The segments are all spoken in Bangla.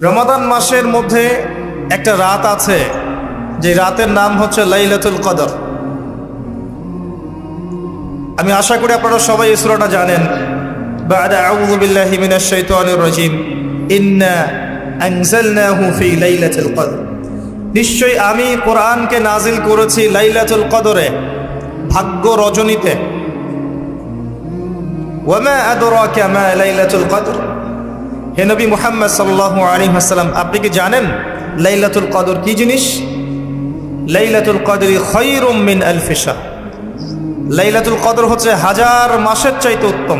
রমাদান মাসের মধ্যে একটা রাত আছে, যে রাতের নাম হচ্ছে লাইলাতুল কদর। আমি আশা করি আপনারা সবাই এই সূরাটা জানেন। বা'দা আউযু বিল্লাহি মিনাশ শাইতানির রাজীম, ইন্না আনজালনাহু ফি লাইলাতুল কদর। নিশ্চয়ই আমি কোরআনকে নাজিল করেছি লাইলাতুল কদরে, ভাগ্য রজনীতে। ওয়া মা আদরাকা মা লাইলাতুল কদর। হে নবী মুহাম্মদ সাল্লাল্লাহু আলাইহি ওয়াসাল্লাম, আপনি কি জানেন লাইলাতুল কদর কি জিনিস? লাইলাতুল কদরি খায়রুম মিন আলফি শাহর। লাইলাতুল কদর হচ্ছে হাজার মাসের চাইতে উত্তম।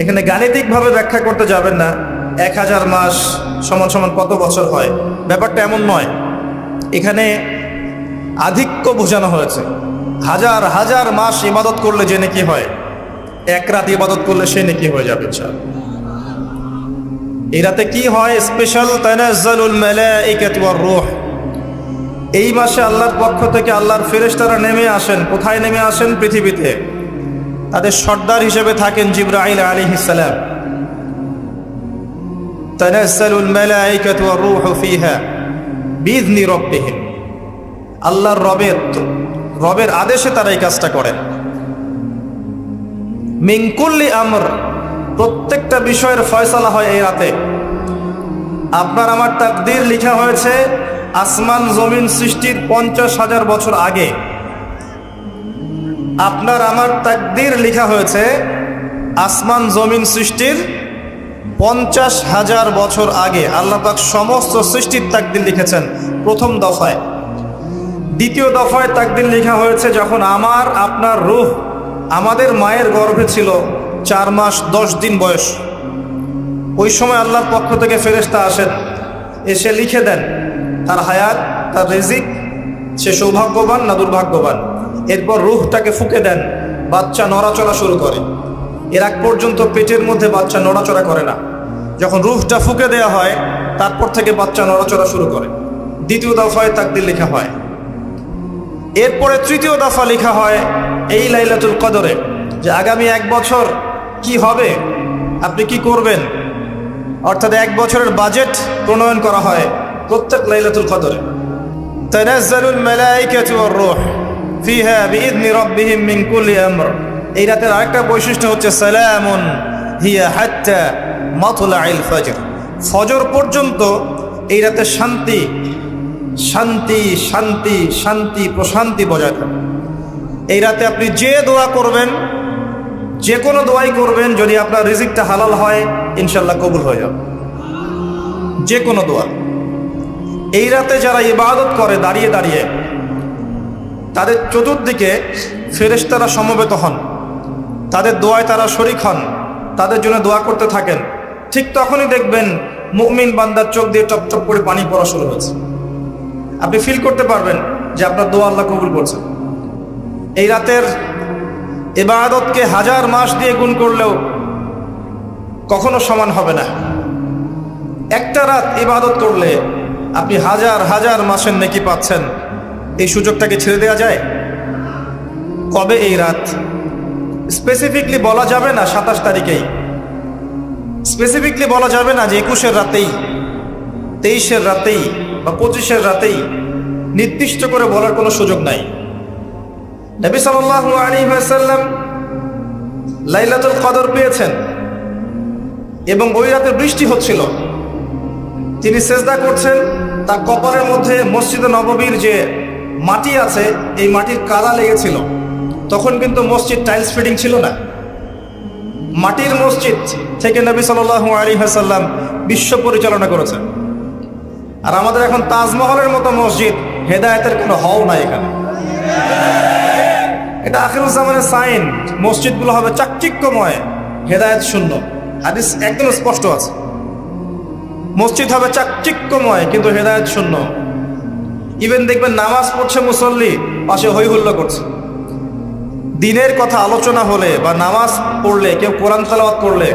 এখানে গাণিতিকভাবে ব্যাখ্যা করতে যাবেন না 1000 মাস সমান সমান কত বছর হয়, ব্যাপারটা এমন নয়। এখানে আধিক্য বোঝানো হয়েছে। হাজার হাজার মাস ইবাদত করলে যে নেকি হয়, এক রাত ইবাদত করলে সে নেকি হয়ে যাবে। এই রাতে কি হয়? স্পেশাল তানাজ্জালুল মালাইকাতু ওয়ার রূহ। এই মাসে আল্লাহর পক্ষ থেকে আল্লাহর ফেরেশতারা নেমে আসেন। কোথায় নেমে আসেন? পৃথিবীতে। তাদের সর্দার হিসেবে থাকেন জিবরাইল আলাইহিস সালাম। তানাজ্জালুল মালাইকাতু ওয়ার রূহু ফিহা বিইذনি রাব্বিহিম। আল্লাহর রবের আদেশে তারা এই কাজটা করেন। মিন কুল্লি আমর, প্রত্যেকটা বিষয়ের ফয়সালা হয় এই রাতে। আপনার আমার তাকদীর লেখা হয়েছে আসমান জমিন সৃষ্টির 50,000 বছর আগে। আপনার আমার তাকদীর লেখা হয়েছে আসমান জমিন সৃষ্টির 50,000 বছর আগে। আল্লাহ পাক সমস্ত সৃষ্টির তাকদীর লিখেছেন প্রথম দফায়। দ্বিতীয় দফায় তাকদীর লেখা হয়েছে যখন আমার আপনার রূহ আমাদের মায়ের গর্ভে ছিল 4 মাস 10 দিন বয়স। ওই সময় আল্লাহর পক্ষ থেকে ফেরেশতা আসেন, এসে লিখে দেন তার হায়াত, তার রিজিক, সে সৌভাগ্যবান না দুর্ভাগ্যবান। এরপর রূহটাকে ফুঁকে দেন, বাচ্চা নড়াচড়া শুরু করে। এর আগ পর্যন্ত পেটের মধ্যে বাচ্চা নড়াচড়া করে না। যখন রূহটা ফুঁকে দেওয়া হয় তারপর থেকে বাচ্চা নড়াচড়া শুরু করে। দ্বিতীয় দফায় তাকদীর লেখা হয়। এরপরে তৃতীয় দফা লেখা হয় এই লাইলাতুল কদরে, যে আগামী 1 বছর কি হবে, আপনি কি করবেন। অর্থাৎ 1 বছরের বাজেট প্রণয়ন করা হয় প্রত্যেক লাইলাতুল কদরে। তানাজ্জালুল মালাইকাতু ওয়ার রূহ ফিহা বিইذনি রাব্বিহিম মিন কুল্লি আমর। এই রাতের আরেকটা বৈশিষ্ট্য হচ্ছে সালামুন হিয়া হাত্তা মাতলাইল ফজর। ফজর পর্যন্ত এই রাতে শান্তি শান্তি শান্তি শান্তি প্রশান্তি বজায় থাকে। এই রাতে আপনি যে দোয়া করবেন, যে কোনো দোয়াই করবেন, যদি আপনার রিজিকটা হালাল হয় ইনশাল্লাহ কবুল হয়ে যাবে। যে কোনো দোয়া। এই রাতে যারা ইবাদত করে দাঁড়িয়ে দাঁড়িয়ে, তাদের চতুর্দিকে ফেরেশতারা সমবেত হন, তাদের দোয়ায় তারা শরীক হন, তাদের জন্য দোয়া করতে থাকেন। ঠিক তখনই দেখবেন মুমিন বান্দার চোখ দিয়ে টপটপ করে পানি পড়া শুরু হয়েছে। আপনি ফিল করতে পারবেন যে আপনার দোয়া আল্লাহ কবুল করছেন। এই রাতের ইবাদতকে 1000 মাস দিয়ে গুণ করলেও কখনো সমান হবে না। একটা রাত ইবাদত করলে আপনি হাজার হাজার মাসের নেকি পাচ্ছেন। এই সুযোগটাকে ছেড়ে দেওয়া যায়? কবে এই রাত স্পেসিফিকলি বলা যাবে না 27 তারিখেই, স্পেসিফিকলি বলা যাবে না যে 21-এর রাতেই, 23-এর রাতেই বা 25-এর রাতেই। নির্দিষ্ট করে বলার কোনো সুযোগ নাই। নবী সাল্লাল্লাহু আলাইহি ওয়াসাল্লাম লাইলাতুল কদর পেয়েছেন এবং ওই রাতে বৃষ্টি হচ্ছিল। তিনি সেজদা করছেন, তার কপালের মধ্যে মসজিদে নববীর যে মাটি আছে এই মাটির কাদা লেগেছিল। তখন কিন্তু মসজিদ টাইলস ফিটিং ছিল না। মাটির মসজিদ থেকে নবী সাল্লাল্লাহু আলাইহি ওয়াসাল্লাম বিশ্ব পরিচালনা করেছেন। আর আমাদের এখন তাজমহলের মতো মসজিদ, হেদায়েতের কোনো হল নাই এখানে। এটা আখিরুজ জামানের সাইন। মসজিদগুলো হবে চাকচিক্যময়, হেদায়েত শূন্য। হাদিস একদম স্পষ্ট আছে, মসজিদ হবে চাকচিক্যময় কিন্তু হেদায়েত শূন্য। ইভেন দেখবেন নামাজ পড়ছে মুসল্লি, পাশে হই হুল্লা করছে। দিনের কথা আলোচনা হলে বা নামাজ পড়লে, কেউ কোরআন তেলাওয়াত করলে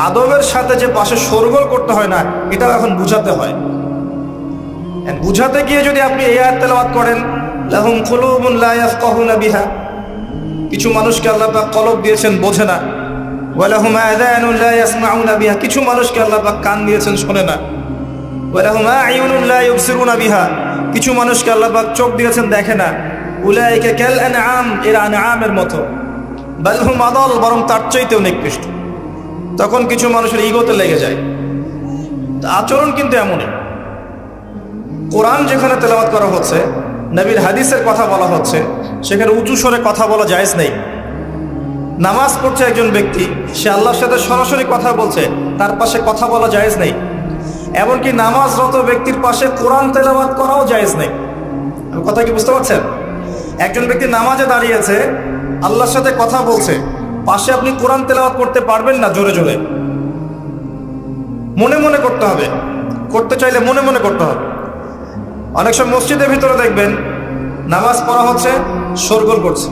আদবের সাথে যে পাশে শোরগোল করতে হয় না, এটাও এখন বুঝাতে হয়। বুঝাতে গিয়ে যদি আপনি এই আয়াত তেলাওয়াত করেন, লাহুম কুলুবুন লা ইয়াফকাহুনা বিহা, কিছু মানুষকে আল্লাহ পাক কলব দিয়েছেন বোঝে না। ওয়া লাহুম আযানুন লা ইয়াসমাউনা বিহা, কিছু মানুষকে আল্লাহ পাক কান দিয়েছেন শোনে না। ওয়ালাহুম আ'য়ুনুন লা ইউবসিরুনা বিহা, কিছু মানুষকে আল্লাহ পাক চোখ দিয়েছেন দেখে না। উলাইকা কাল আনআম, এরা আনআমের মতো। বাল হুম আদাল, বরং তার চাইতেও নিকৃষ্ট। তখন কিছু মানুষের ইগোতে লেগে যায়। আচরণ কিন্তু এমনই। কোরআন যেখানে তেলাওয়াত করা হচ্ছে, নবীর হাদিসের কথা বলা হচ্ছে, সেখানে উঁচু স্বরে কথা বলা জায়েজ নেই। নামাজ পড়ছে একজন ব্যক্তি, সে আল্লাহর সাথে সরাসরি কথা বলছে, তার পাশে কথা বলা জায়েজ নেই। এমনকি নামাজরত ব্যক্তির পাশে কোরআন তেলাওয়াত করাও জায়েজ নেই। কথা কি বুঝতে পারছেন? একজন ব্যক্তি নামাজে দাঁড়িয়েছে, আল্লাহর সাথে কথা বলছে, পাশে আপনি কোরআন তেলাওয়াত করতে পারবেন না জোরে জোরে। মনে মনে করতে হবে, করতে চাইলে মনে মনে করতে হবে। অনেক সময় মসজিদের ভিতরে দেখবেন নামাজ পড়া হচ্ছে, শোরগোল করছে।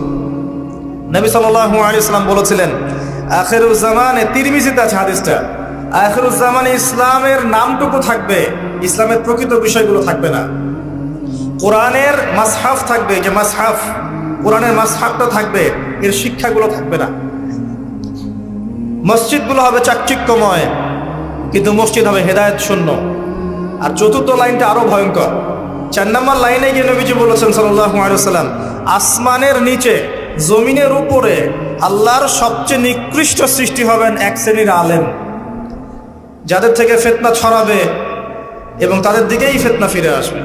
নবী সাল্লাল্লাহু আলাইহি ওয়াসাল্লাম বলেছিলেন, আখিরুজ জামানে, তিরমিজিতে আছে হাদিসটা, আখিরুজ জামানে ইসলামের নামটুকু থাকবে, ইসলামের প্রকৃত বিষয়গুলো থাকবে না। কোরআনের মাসহাফ থাকবে, যে মাসহাফ, কোরআনের মাসহাফটা থাকবে, এর শিক্ষাগুলো থাকবে না। মসজিদগুলো হবে চাকচিক্যময়, কিন্তু মসজিদ হবে হেদায়েত শূন্য। আর চতুর্থ লাইনটা আরো ভয়ঙ্কর। 4 নম্বর লাইনে গিয়ে নবীজি বলেছেন সাল্লাল্লাহু আলাইহি ওয়াসাল্লাম, আসমানের নিচে, জমিনের উপরে আল্লাহর সবচেয়ে নিকৃষ্ট সৃষ্টি হবেন এক শ্রেণীর আলেম, যাদের থেকে ফিতনা ছড়াবে এবং তাদের দিকেই ফিতনা ফিরে আসবে।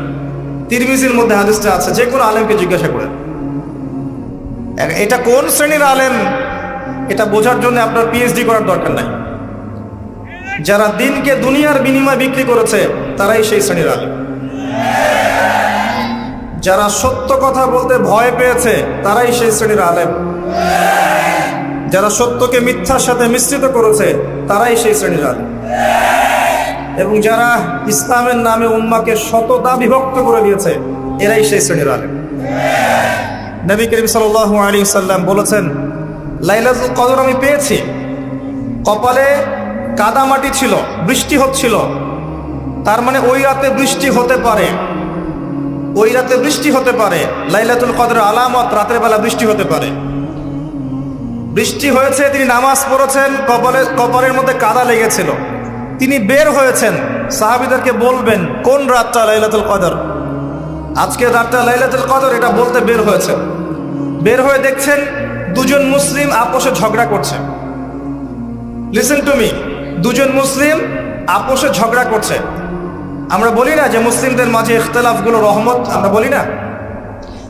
তিরমিজির মধ্যে হাদিসটা আছে, যে কোনো আলেমকে জিজ্ঞাসা করেন এটা কোন শ্রেণীর আলেম, এটা বোঝার জন্য আপনার পিএইচডি করার দরকার নাই। যারা দিনকে দুনিয়ার বিনিময়ে বিক্রি করেছে, তারাই সেই শ্রেণীর আলেম। যারা সত্য কথা বলতে ভয় পেয়েছে, তারাই সেই শ্রেণীর আলেম। যারা সত্যকে মিথ্যার সাথে মিশ্রিত করেছে, তারাই সেই শ্রেণীর আলেম। এবং যারা ইসলামের নামে উম্মাকে শতদা বিভক্ত করে দিয়েছে, এরাই সেই শ্রেণীর আলেম। নবী করিম সাল্লাল্লাহু আলাইহি ওয়াসাল্লাম বলেছেন, লাইলাতুল কদর আমি পেয়েছি, কপালে কাদামাটি ছিল, বৃষ্টি হচ্ছিল, তার মানে ওই রাতে বৃষ্টি হতে পারে, ওই রাতে বৃষ্টি হতে পারে। লাইলাতুল কদর আলামত, রাতের বেলা বৃষ্টি হতে পারে। বৃষ্টি হয়েছে, তিনি নামাজ পড়েছেন, কপালের মধ্যে কাদা লেগেছিল, তিনি বের হয়েছেন, সাহাবীদেরকে বলবেন কোন রাতটা লাইলাতুল কদর, আজকে রাতটা লাইলাতুল কদর, এটা বলতে বের হয়েছেন। বের হয়ে দেখছেন দুজন মুসলিম আপোষে ঝগড়া করছে। লিসেন টু মি, দুজন মুসলিম আপোষে ঝগড়া করছে। আমরা বলি না যে মুসলিমদের মাঝে ইখতিলাফগুলো রহমত, আমরা বলি না?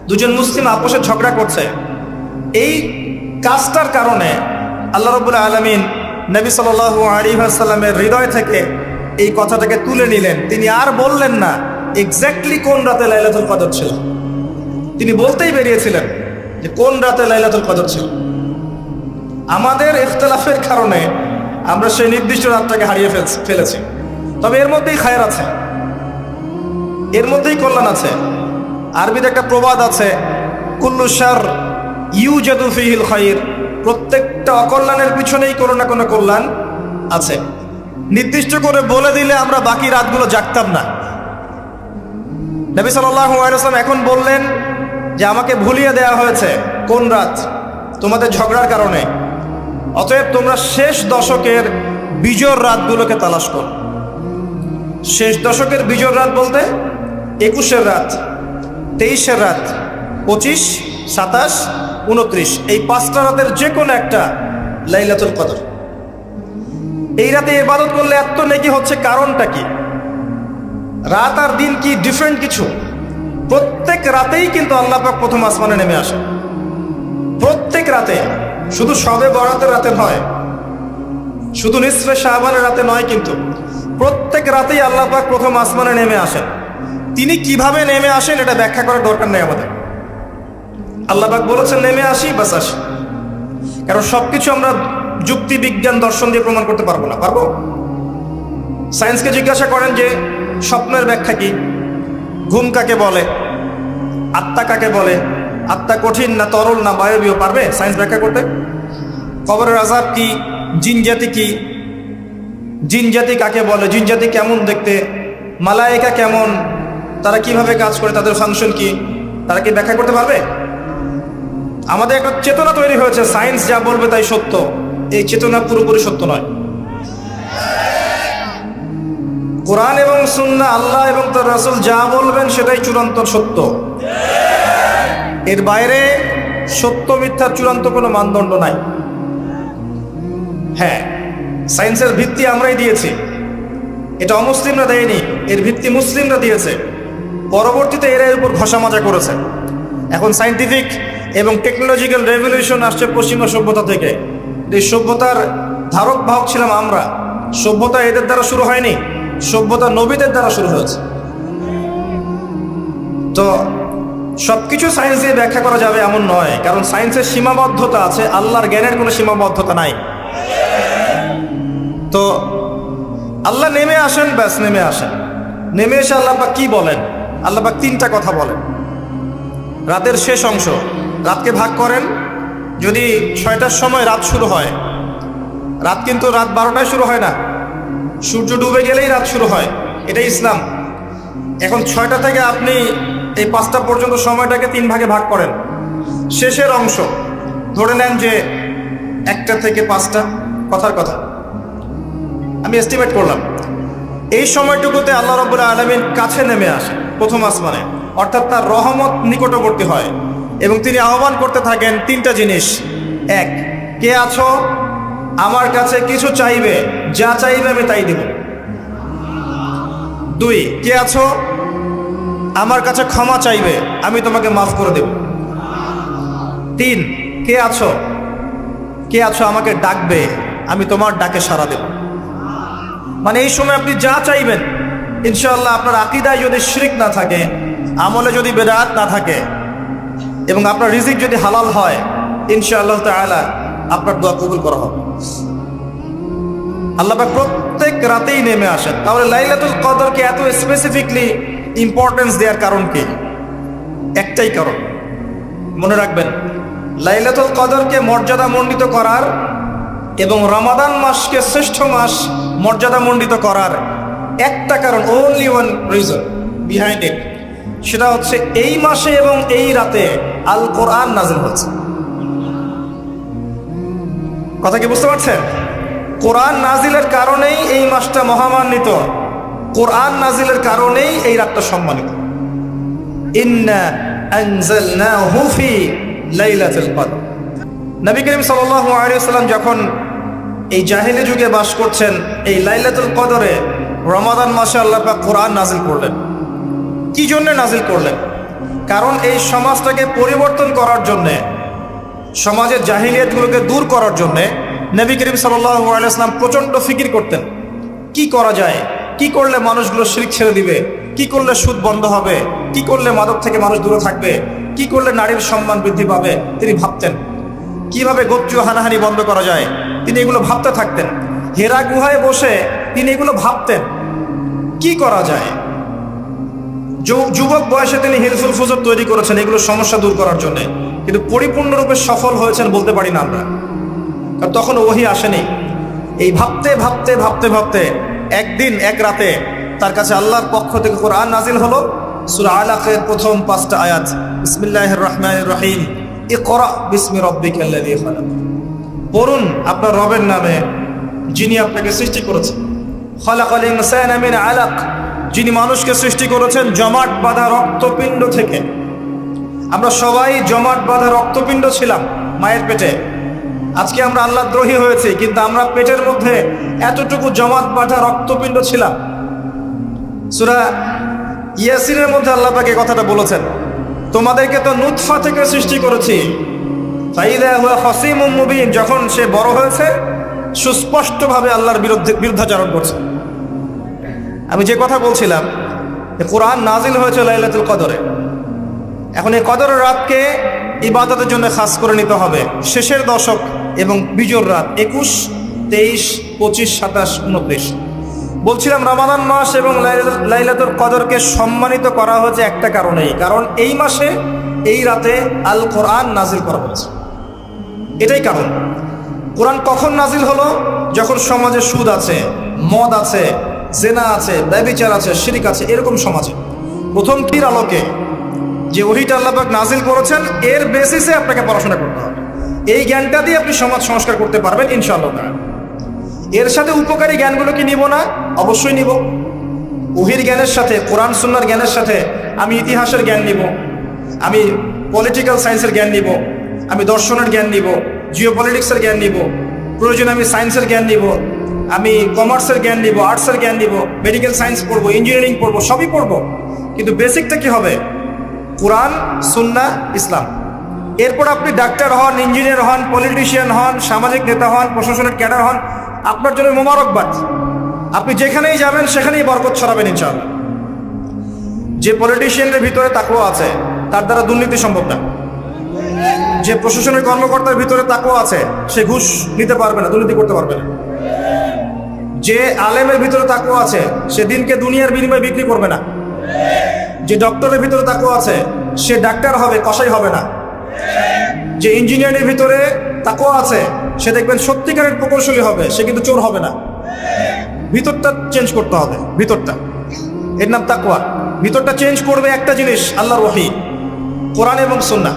দুজন মুসলিম আপোষে ঝগড়া করছে, এই কাজটার কারণে আল্লাহ রাব্বুল আলামিন নবী সাল্লাল্লাহু আলাইহি ওয়াসাল্লামের হৃদয় থেকে এই কথাটাকে তুলে নিলেন। তিনি আর বললেন না এক্স্যাক্টলি কোন রাতে লাইলাতুল কদর ছিল, তিনি বলতেই বেরিয়েছিলেন যে কোন রাতে লাইলাতুল কদর ছিল। আমাদের ইখতিলাফের কারণে আমরা সেই নির্দিষ্ট রাতটাকে হারিয়ে ফেলেছি। তবে এর মধ্যেই খায়ের আছে, এর মধ্যেই কল্যাণ আছে। আরবিতে একটা প্রবাদ আছে, কুল্লু শার ইউজাদু ফিহিল খায়র, প্রত্যেকটা অকল্যাণের পিছনেই কোনো না কোনো কল্যাণ আছে। নির্দিষ্ট করে বলে দিলে আমরা বাকি রাতগুলো জাগতাম না। নবী সাল্লাল্লাহু আলাইহি ওয়াসাল্লাম এখন বললেন যে আমাকে ভুলিয়ে দেওয়া হয়েছে কোন রাত, তোমাদের ঝগড়ার কারণে। অতএব তোমরা শেষ দশকের বিজোড় রাতগুলোকে তালাশ করো। শেষ দশকের বিজোড় রাত বলতে 21-এর রাত, 23-এর রাত, 25, 27, 29, এই 5টা রাতের যে কোনো একটা লাইলাতুল কদর। এই রাতে ইবাদত করলে এত নেকি হচ্ছে, কারণটা কি? রাত আর দিন কি ডিফারেন্ট কিছু? প্রত্যেক রাতেই কিন্তু আল্লাহ পাক প্রথম আসমানে নেমে আসে, প্রত্যেক রাতে, শুধু শবে বরাতের রাতে নয়, শুধু নিসফে শাবানের রাতে নয়, কিন্তু প্রত্যেক রাতেই আল্লাহ পাক প্রথম আসমানে নেমে আসেন। তিনি কিভাবে নেমে আসেন এটা ব্যাখ্যা করার দরকার নেই আমাদের। আল্লাহ পাক বলেছেন নেমে আসি, বাস আসি। কারণ সবকিছু আমরা যুক্তি, বিজ্ঞান, দর্শন দিয়ে প্রমাণ করতে পারবো না। পারবো? সায়েন্সকে জিজ্ঞাসা করেন যে স্বপ্নের ব্যাখ্যা কি, ঘুম কাকে বলে, আত্মা কাকে বলে, আত্মা কঠিন না তরল না বায়বীয়, পারবে সায়েন্স ব্যাখ্যা করতে? কবরের আযাব কি, জিন জাতি কি, জিন জাতি কাকে বলে, জিন জাতি কেমন দেখতে, মালায়েকা কেমন, তারা কিভাবে কাজ করে, তাদের ফাংশন কি, তারা কি ব্যাখ্যা করতে পারবে? আমাদের একটা চেতনা তৈরি হয়েছে, সায়েন্স যা বলবে তাই সত্য। এই চেতনা পুরোপুরি সত্য নয়। কোরআন এবং সুন্নাহ, আল্লাহ এবং তার রাসূল যা বলবেন সেটাই চূড়ান্ত সত্য। এর বাইরে সত্য মিথ্যার চূড়ান্ত কোনো মানদণ্ড নাই। হ্যাঁ, সায়েন্সের ভিত্তি আমরাই দিয়েছি, এটা অমুসলিমরা দেয়নি, এর ভিত্তি মুসলিমরা দিয়েছে। পরবর্তীতে এরা এর উপর ঘষা মাজা করেছে। এখন সায়েন্টিফিক এবং টেকনোলজিক্যাল রেভলিউশন আসছে পশ্চিমা সভ্যতা থেকে। এই সভ্যতার ধারক বাহক ছিলাম আমরা। সভ্যতা এদের দ্বারা শুরু হয়নি, সভ্যতা নবীদের দ্বারা শুরু হয়েছে। তো সবকিছু সায়েন্স দিয়ে ব্যাখ্যা করা যাবে এমন নয়, কারণ সায়েন্সের সীমাবদ্ধতা আছে, আল্লাহর জ্ঞানের কোনো সীমাবদ্ধতা নাই। তো আল্লাহ নেমে আসেন, ব্যাস নেমে আসেন। নেমে এসে আল্লাহ পাক কি বলেন? আল্লাহ পাক তিনটা কথা বলেন। রাতের শেষ অংশ, রাতকে ভাগ করেন। যদি 6টার সময় রাত শুরু হয়, রাত কিন্তু রাত 12টায় শুরু হয় না, সূর্য ডুবে গেলেই রাত শুরু হয়, এটাই ইসলাম। এখন 6টা থেকে আপনি এই 5টা পর্যন্ত সময়টাকে 3 ভাগে ভাগ করেন। শেষের অংশ ধরে নেন যে 1টা থেকে 5টা, কথার কথা আমি এস্টিমেট করলাম। এই সময়টুকুতে আল্লাহ রাব্বুল আলামিন কাছে নেমে আসে প্রথম আসমানে, অর্থাৎ তার রহমত নিকটবর্তী হয় এবং তিনি আহ্বান করতে থাকেন 3টা জিনিস। 1, কে আছো আমার কাছে কিছু চাইবে, যা চাইবে আমি তাই দেব। 2, কে আছো আমার কাছে ক্ষমা চাইবে, আমি তোমাকে মাফ করে দেব। 3, কে আছো আমাকে ডাকবে, আমি তোমার ডাকে সাড়া দেব। মানে এই সময় আপনি যা চাইবেন ইনশাআল্লাহ, আপনার আকীদায় যদি শিরক না থাকে, আমলে যদি বেদাত না থাকে এবং আপনার রিজিক যদি হালাল হয়, ইনশাআল্লাহ তাআলা আপনার দোয়া কবুল করা হবে। আল্লাহ পাক প্রত্যেক রাতেই নেমে আসেন। তাহলে লাইলাতুল কদরকে এত স্পেসিফিকলি ইম্পর্টেন্স দেওয়ার কারণ কি? একটাই কারণ, মনে রাখবেন, লাইলাতুল কদরকে মর্যাদামণ্ডিত করার এবং রমাদান মাসকে শ্রেষ্ঠ মাস মর্যাদামণ্ডিত করার একটা কারণ, only one reason behind it, সেটা হচ্ছে এই মাসে এবং এই রাতে আল কোরআন নাজিল হচ্ছে। কথা কি বুঝতে পারছেন? কোরআন নাজিলের কারণেই এই মাসটা মহামান্বিত, কোরআন নাজিলের কারণেই এই রাতটা সম্মানিত। ইন্না আনজালনাহু ফি লাইলাতুল কদর। নবী করিম সাল্লাল্লাহু আলাইহি ওয়াসাল্লাম যখন এই জাহেলি যুগে বাস করছেন, এই লাইলাতুল কদরে রমাদান মাসে আল্লাহ পাক কোরআন নাজিল করলেন। কি জন্য নাজিল করলেন? কারণ এই সমাজটাকে পরিবর্তন করার জন্যে, সমাজের জাহিলিয়াতগুলোকে দূর করার জন্যে নবী করিম সাল্লাল্লাহু আলাইহি ওয়াসাল্লাম প্রচণ্ড ফিকির করতেন। কি করা যায়, কি করলে মানুষগুলো শিরক ছেড়ে দিবে, কি করলে সুদ বন্ধ হবে, কি করলে মাদক থেকে মানুষ দূরে থাকবে, কি করলে নারীর সম্মান বৃদ্ধি পাবে। তিনি ভাবতেন কিভাবে গোত্রীয় হানাহানি বন্ধ করা যায়, তিনি এগুলো ভাবতে থাকতেন। হেরা গুহায় বসে তিনি এগুলো ভাবতেন কি করা যায়। যুবক বয়সে তিনি হিলফুল ফুজুর তৈরি করেছেন এগুলো সমস্যা দূর করার জন্য, কিন্তু পরিপূর্ণরূপে সফল হয়েছেন বলতে পারি না আমরা, কারণ তখন ওহী আসেনি। এই ভাবতে ভাবতে ভাবতে ভাবতে একদিন এক রাতে তার কাছে আল্লাহর পক্ষ থেকে কোরআন নাজিল হলো। সূরা আলাকের প্রথম 5টা আয়াত, বিসমিল্লাহির রহমানির রহিম, ইকরা বিসমি রাব্বিকাল্লাযী খালাক। পড়ুন আপনার রবের নামে যিনি আপনাকে সৃষ্টি করেছেন। খালাকাল ইনসানা মিন আলাক, যিনি মানুষকে সৃষ্টি করেছেন জমাট বাঁধা রক্তপিণ্ড থেকে। আমরা সবাই জমাট বাঁধা রক্তপিণ্ড ছিলাম মায়ের পেটে। আজকে আমরা আল্লাহ দ্রোহী হয়েছি, কিন্তু আমরা পেটের মধ্যে এতটুকু জমাট বাঁধা রক্তপিণ্ড ছিলাম। সূরা ইয়াসিনের মধ্যে আল্লাহ পাক এই কথাটা বলেছেন, তোমাদেরকে তো নুতফা থেকে সৃষ্টি করেছি, ফাইদা হুয়া খাসীমুম মুবিন, যখন সে বড় হয়েছে সুস্পষ্টভাবে আল্লাহর বিরুদ্ধাচরণ করছে। আমি যে কথা বলছিলাম, কোরআন নাজিল হয়েছে লাইলাতুল কদরে। এখন এই কদরের রাতকে ইবাদতের জন্য খাস করে নিতে হবে। শেষের দশক এবং বিজোড় রাত 21, 23, 25, 27, 29। বলছিলাম রমাদান মাস এবং লাইলাতুল কদরকে সম্মানিত করা হয়েছে একটা কারণেই, কারণ এই মাসে এই রাতে আল কোরআন নাজিল করা হয়েছে। এটাই কারণ। কোরআন কখন নাজিল হলো? যখন সমাজে সুদ আছে, মদ আছে, জেনা আছে, ব্যভিচার আছে, শিরক আছে, এরকম সমাজে প্রথম তীর আলোকে যে ওহীটা আল্লাহ পাক নাজিল করেছেন, এর বেসিসে আপনাকে পড়াশোনা করতে হবে। এই জ্ঞানটা দিয়ে আপনি সমাজ সংস্কার করতে পারবেন ইনশাআল্লাহ। এর সাথে উপকারী জ্ঞানগুলো কি নিব না? অবশ্যই নিব। ওহির জ্ঞানের সাথে, কোরআন সুন্নাহর জ্ঞানের সাথে আমি ইতিহাসের জ্ঞান নিব, আমি পলিটিক্যাল সায়েন্সের জ্ঞান নিব, আমি দর্শনের জ্ঞান নিব, জিওপলিটিক্সের জ্ঞান নিব, প্রয়োজনে আমি সায়েন্সের জ্ঞান নিব, আমি কমার্সের জ্ঞান নিব, আর্টসের জ্ঞান নিব, মেডিকেল সায়েন্স পড়বো, ইঞ্জিনিয়ারিং পড়বো, সবই পড়বো, কিন্তু বেসিকটা কি হবে? কোরআন, সুন্নাহ, ইসলাম। এরপর আপনি ডাক্তার হন, ইঞ্জিনিয়ার হন, পলিটিশিয়ান হন, সামাজিক নেতা হন, প্রশাসনের ক্যাডার হন, আপনার জন্য মোবারকবাদ। আপনি যেখানেই যাবেন সেখানেই বরকত ছড়াবেন ইনশাআল্লাহ। যে পলিটিশিয়ানের ভিতরে তাকওয়া আছে তার দ্বারা দুর্নীতি সম্ভব না। যে প্রশাসনের কর্মকর্তার ভিতরে তাকওয়া আছে সে ঘুষ নিতে পারবে না, দুর্নীতি করতে পারবে না। যে আলেমের ভিতরে তাকওয়া আছে সে দিনকে দুনিয়ার বিনিময়ে বিক্রি করবে না। যে ডক্টরের ভিতরে তাকওয়া আছে সে ডাক্তার হবে, কসাই হবে না। যে ইঞ্জিনিয়ারের ভিতরে তাকওয়া আছে সে দেখবেন সত্যিকারের প্রকৌশলী হবে, সে কিন্তু চোর হবে না। ভিতরটা চেঞ্জ করতে হবে, ভিতরটা, এর নাম তাকওয়া। ভিতরটা চেঞ্জ করবে একটা জিনিস, আল্লাহর ওহী, কোরআন এবং সুন্নাহ,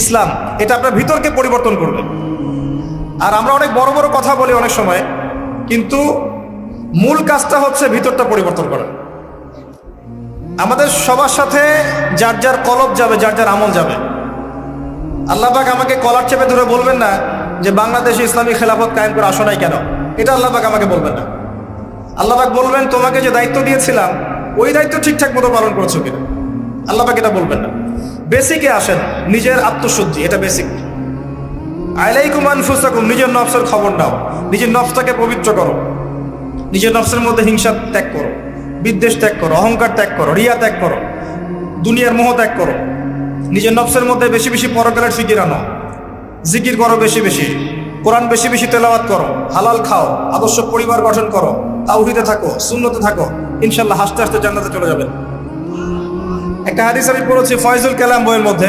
ইসলাম। এটা আপনার ভিতরকে পরিবর্তন করবে। আর আমরা অনেক বড় বড় কথা বলি অনেক সময়, কিন্তু মূল কাজটা হচ্ছে ভিতরটা পরিবর্তন করা। আমাদের সবার সাথে যার যার কলব যাবে, যার যার আমল যাবে। আল্লাহ পাক আমাকে কলার চেপে ধরে বলবেন না যে বাংলাদেশে ইসলামী খেলাফত কায়েম করে আসো নাই কেন, এটা আল্লাহ পাক আমাকে বলবেন না। আল্লাহ পাক বলবেন তোমাকে যে দায়িত্ব দিয়েছিলাম ওই দায়িত্ব ঠিকঠাক মতো পালন করেছো কিনা। আল্লাহ পাক এটা বলবেন না। বেসিকে আসেন, নিজের আত্মশুদ্ধি, এটা বেসিক। আলাইকুম আনফুসাকুম, নিজের নফসের খবর নাও, নিজের নফসটাকে পবিত্র করো, নিজের নফসের মধ্যে হিংসা ত্যাগ করো, বিদ্বেষ ত্যাগ করো, অহংকার ত্যাগ করো, রিয়া ত্যাগ করো, দুনিয়ার মোহ ত্যাগ করো। নিজের নফসের মধ্যে বেশি বেশি পরকালের ফিকির আনো, জিকির করো বেশি বেশি, কোরআন বেশি বেশি তেলাওয়াত করো, হালাল খাও, আদর্শ পরিবার গঠন করো, তাওহীদে থাকো, সুন্নতে থাকো, ইনশাআল্লাহ হাসতে হাসতে জান্নাতে চলে যাবেন। একটা হাদিস আমি পড়েছি ফয়জুল কালাম বইয়ের মধ্যে,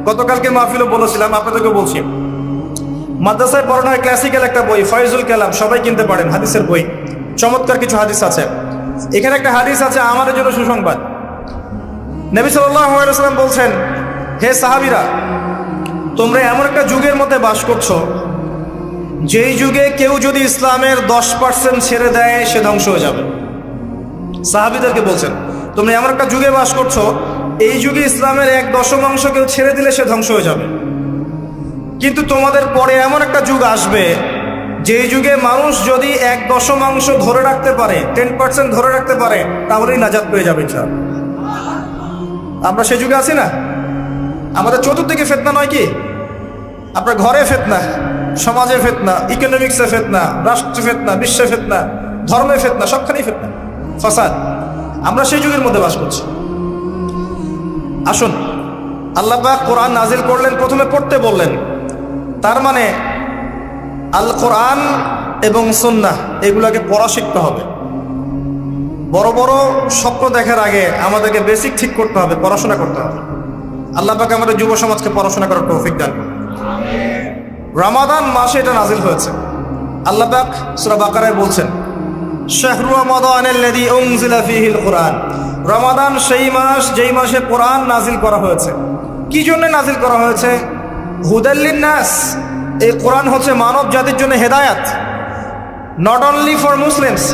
গতকালকে মাহফিলও বলেছিলাম, আপনাদেরকে বলছি। মাদ্রাসায় পড়ানো হয় ক্লাসিক্যাল একটা বই ফয়জুল কালাম, সবাই কিনতে পারেন, হাদিসের বই। চমৎকার কিছু হাদিস আছে। এখানে একটা হাদিস আছে আমাদের জন্য সুসংবাদ। নবী সাল্লাল্লাহু আলাইহি ওয়াসাল্লাম বলছেন, হে সাহাবীরা, তোমরা এমন একটা যুগের মধ্যে বাস করছো যেই যুগে কেউ যদি ইসলামের 10% ছেড়ে দেয় সে ধ্বংস হয়ে যাবে। সাহাবীদেরকে বলছেন তোমরা এমন একটা যুগে বাস করছো, এই যুগে ইসলামের 1/10 কেউ ছেড়ে দিলে সে ধ্বংস হয়ে যাবে। কিন্তু তোমাদের পরে এমন একটা যুগ আসবে যেই যুগে মানুষ যদি 1/10 ধরে রাখতে পারে, 10% ধরে রাখতে পারে, তাহলেই নাজাত পেয়ে যাবে ইনশাআল্লাহ। আমরা সে যুগে আছি না? আমাদের চতুর্দিকে ফিতনা নয় কি? আপনার ঘরে ফিতনা, সমাজে ফিতনা, ইকোনমিক্সে ফিতনা, রাষ্ট্রে ফিতনা, বিশ্বে ফিতনা, ধর্মে ফিতনা, সবখানেই ফিতনা, ফাসাদ। আমরা সেই যুগের মধ্যে বাস করছি। আসুন, আল্লাহ পাক কোরআন নাজিল করলেন, প্রথমে পড়তে বললেন। তার মানে আল কোরআন এবং সুন্নাহ এগুলোকে পড়া শিখতে হবে। বড় বড় স্বপ্ন দেখার আগে আমাদেরকে বেসিক ঠিক করতে হবে, পড়াশোনা করতে হবে। আল্লাহ পাক আমাদের যুব সমাজকে পড়াশোনা করার তৌফিক দান করুন। রমাদান মাসে এটা নাজিল হয়েছে। আল্লাহ পাক সূরা বাকারায় বলছেন, শাহরু রমাদানাল্লাযী উনজিলা ফীহিল কুরআন। রমাদান সেই মাস যেই মাসে কোরআন নাজিল করা হয়েছে। কি জন্য নাজিল করা হয়েছে? হুদাল লিন-নাস। এই কোরআন হচ্ছে মানব জাতির জন্য হেদায়াত, নট অনলি ফর মুসলিমস।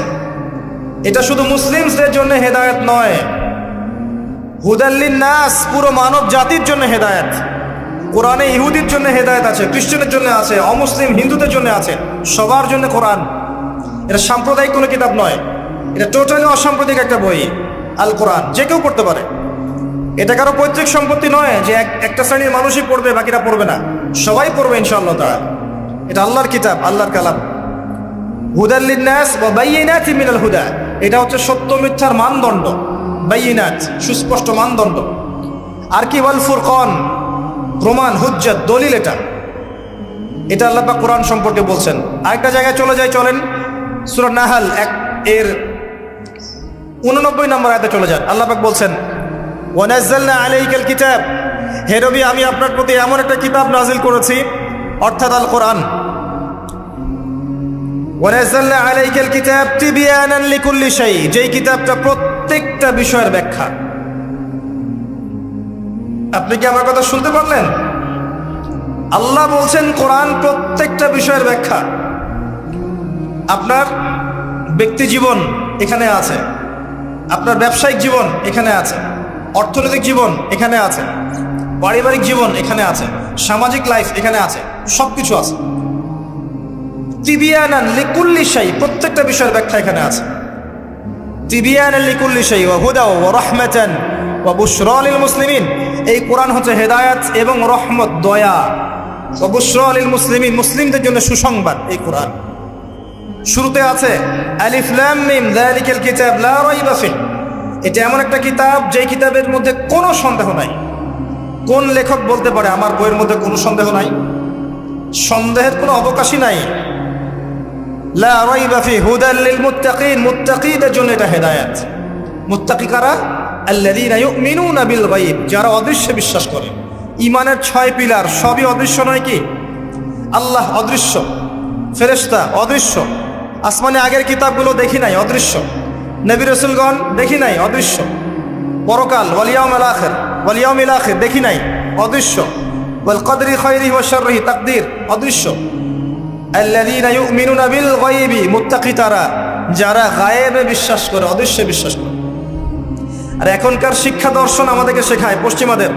এটা শুধু মুসলিমসদের জন্য হেদায়েত নয়, হুদাল লিন-নাস, পুরো মানব জাতির জন্য হেদায়েত। কোরআনে ইহুদির জন্য হেদায়েত আছে, খ্রিস্টানের জন্য আছে, অমুসলিম হিন্দুদের জন্য আছে, সবার জন্য কোরআন। এটা সাম্প্রদায়িক কোনো কিতাব নয়, এটা টোটালি অসাম্প্রদায়িক একটা বই। আল কোরআন যে কেউ পড়তে পারে। এটা কারো পৈতৃক সম্পত্তি নয় যে একটা শ্রেণীর মানুষই পড়বে বাকিরা পড়বে না, সবাই পড়বে ইনশাআল্লাহ তাআলা। এটা আল্লাহর কিতাব, আল্লাহর কালাম। হুদাল লিন-নাস ওয়া বায়্যিনাতিন মিনাল হুদা। এটা হচ্ছে সত্য মিথ্যার মানদণ্ড, বায়্যিনাত, সুস্পষ্ট মানদণ্ড। আর কি ওয়াল ফুরকান, প্রমাণ, হুজ্জাত, দলিল। এটা আল্লাহ পাক কোরআন সম্পর্কে বলছেন। আরেকটা জায়গায় চলে যাই, চলেন সূরা নাহাল 1-89 নম্বর আয়াতে চলে যান। আল্লাহ পাক বলছেন, ওয়া নাযালনা আলাইকাল কিতাব। হে নবী, আমি আপনার প্রতি এমন একটা কিতাব নাজিল করেছি, অর্থাৎ আল কোরআন। ওয়া নাযালনা আলাইকাল কিতাব তিবয়ানান লিকুল্লি শাই, যেই কিতাবটা প্রত্যেকটা বিষয়ের ব্যাখ্যা। আপনি কি আমার কথা শুনতে পারলেন? আল্লাহ বলছেন কোরআন প্রত্যেকটা বিষয়ের ব্যাখ্যা। আপনার ব্যক্তি জীবন এখানে আছে, আপনার ব্যবসায়িক জীবন এখানে আছে, অর্থনৈতিক জীবন এখানে আছে, পারিবারিক জীবন এখানে আছে, সামাজিক লাইফ এখানে আছে, সব কিছু আছে। তিবিয়ানান লিকুল্লি শাই, প্রত্যেকটা বিষয়ের ব্যাখ্যা এখানে আছে। তিবিয়ানান লিকুল্লি শাই ওয়া হুদা ওয়া রাহমাতান ওয়া বুশরা লিল মুসলিমিন। এই কোরআন হচ্ছে হেদায়েত এবং রহমত, দয়া। ওয়া বুশরা লিল মুসলিমিন, মুসলিমদের জন্য সুসংবাদ এই কোরআন। শুরুতে আছে আলিফ লাম মিম যালিকাল কিতাব লা রাইবা ফিহি। এটা এমন একটা কিতাব যেই কিতাবের মধ্যে কোনো সন্দেহ নাই। কোন লেখক বলতে পারে আমার বইয়ের মধ্যে কোনো সন্দেহ নাই? সন্দেহের কোনো অবকাশই নাই। লা রাইবা ফিহি হুদাল লিল মুত্তাকিন, মুত্তাকিদের জন্য এটা হেদায়েত। মুত্তাকি কারা? আল্লাযীনা ইউমিনুনা বিল গায়ব, যারা অদৃশ্যে বিশ্বাস করে। ঈমানের 6 পিলার সবই অদৃশ্য নয় কি? আল্লাহ অদৃশ্য, ফেরেশতা অদৃশ্য, আসমানে আগের কিতাবগুলো দেখি নাই, অদৃশ্য। নবী রাসূলগণ দেখি নাই, অদৃশ্য। পরকাল ওয়াল ইয়াউমিল আখির, ওয়াল ইয়াউমিল আখির দেখি নাই, অদৃশ্য। ওয়াল কদরি খায়রিহি ওয়া শাররিহি, তাকদীর অদৃশ্য। আল্লাযীনা ইউমিনুনা বিল গায়বি, মুত্তাকি তারা যারা গায়েবে বিশ্বাস করে, অদৃশ্যে বিশ্বাস করে। আর এখনকার শিক্ষা দর্শন আমাদেরকে শেখায়, পশ্চিমাদের,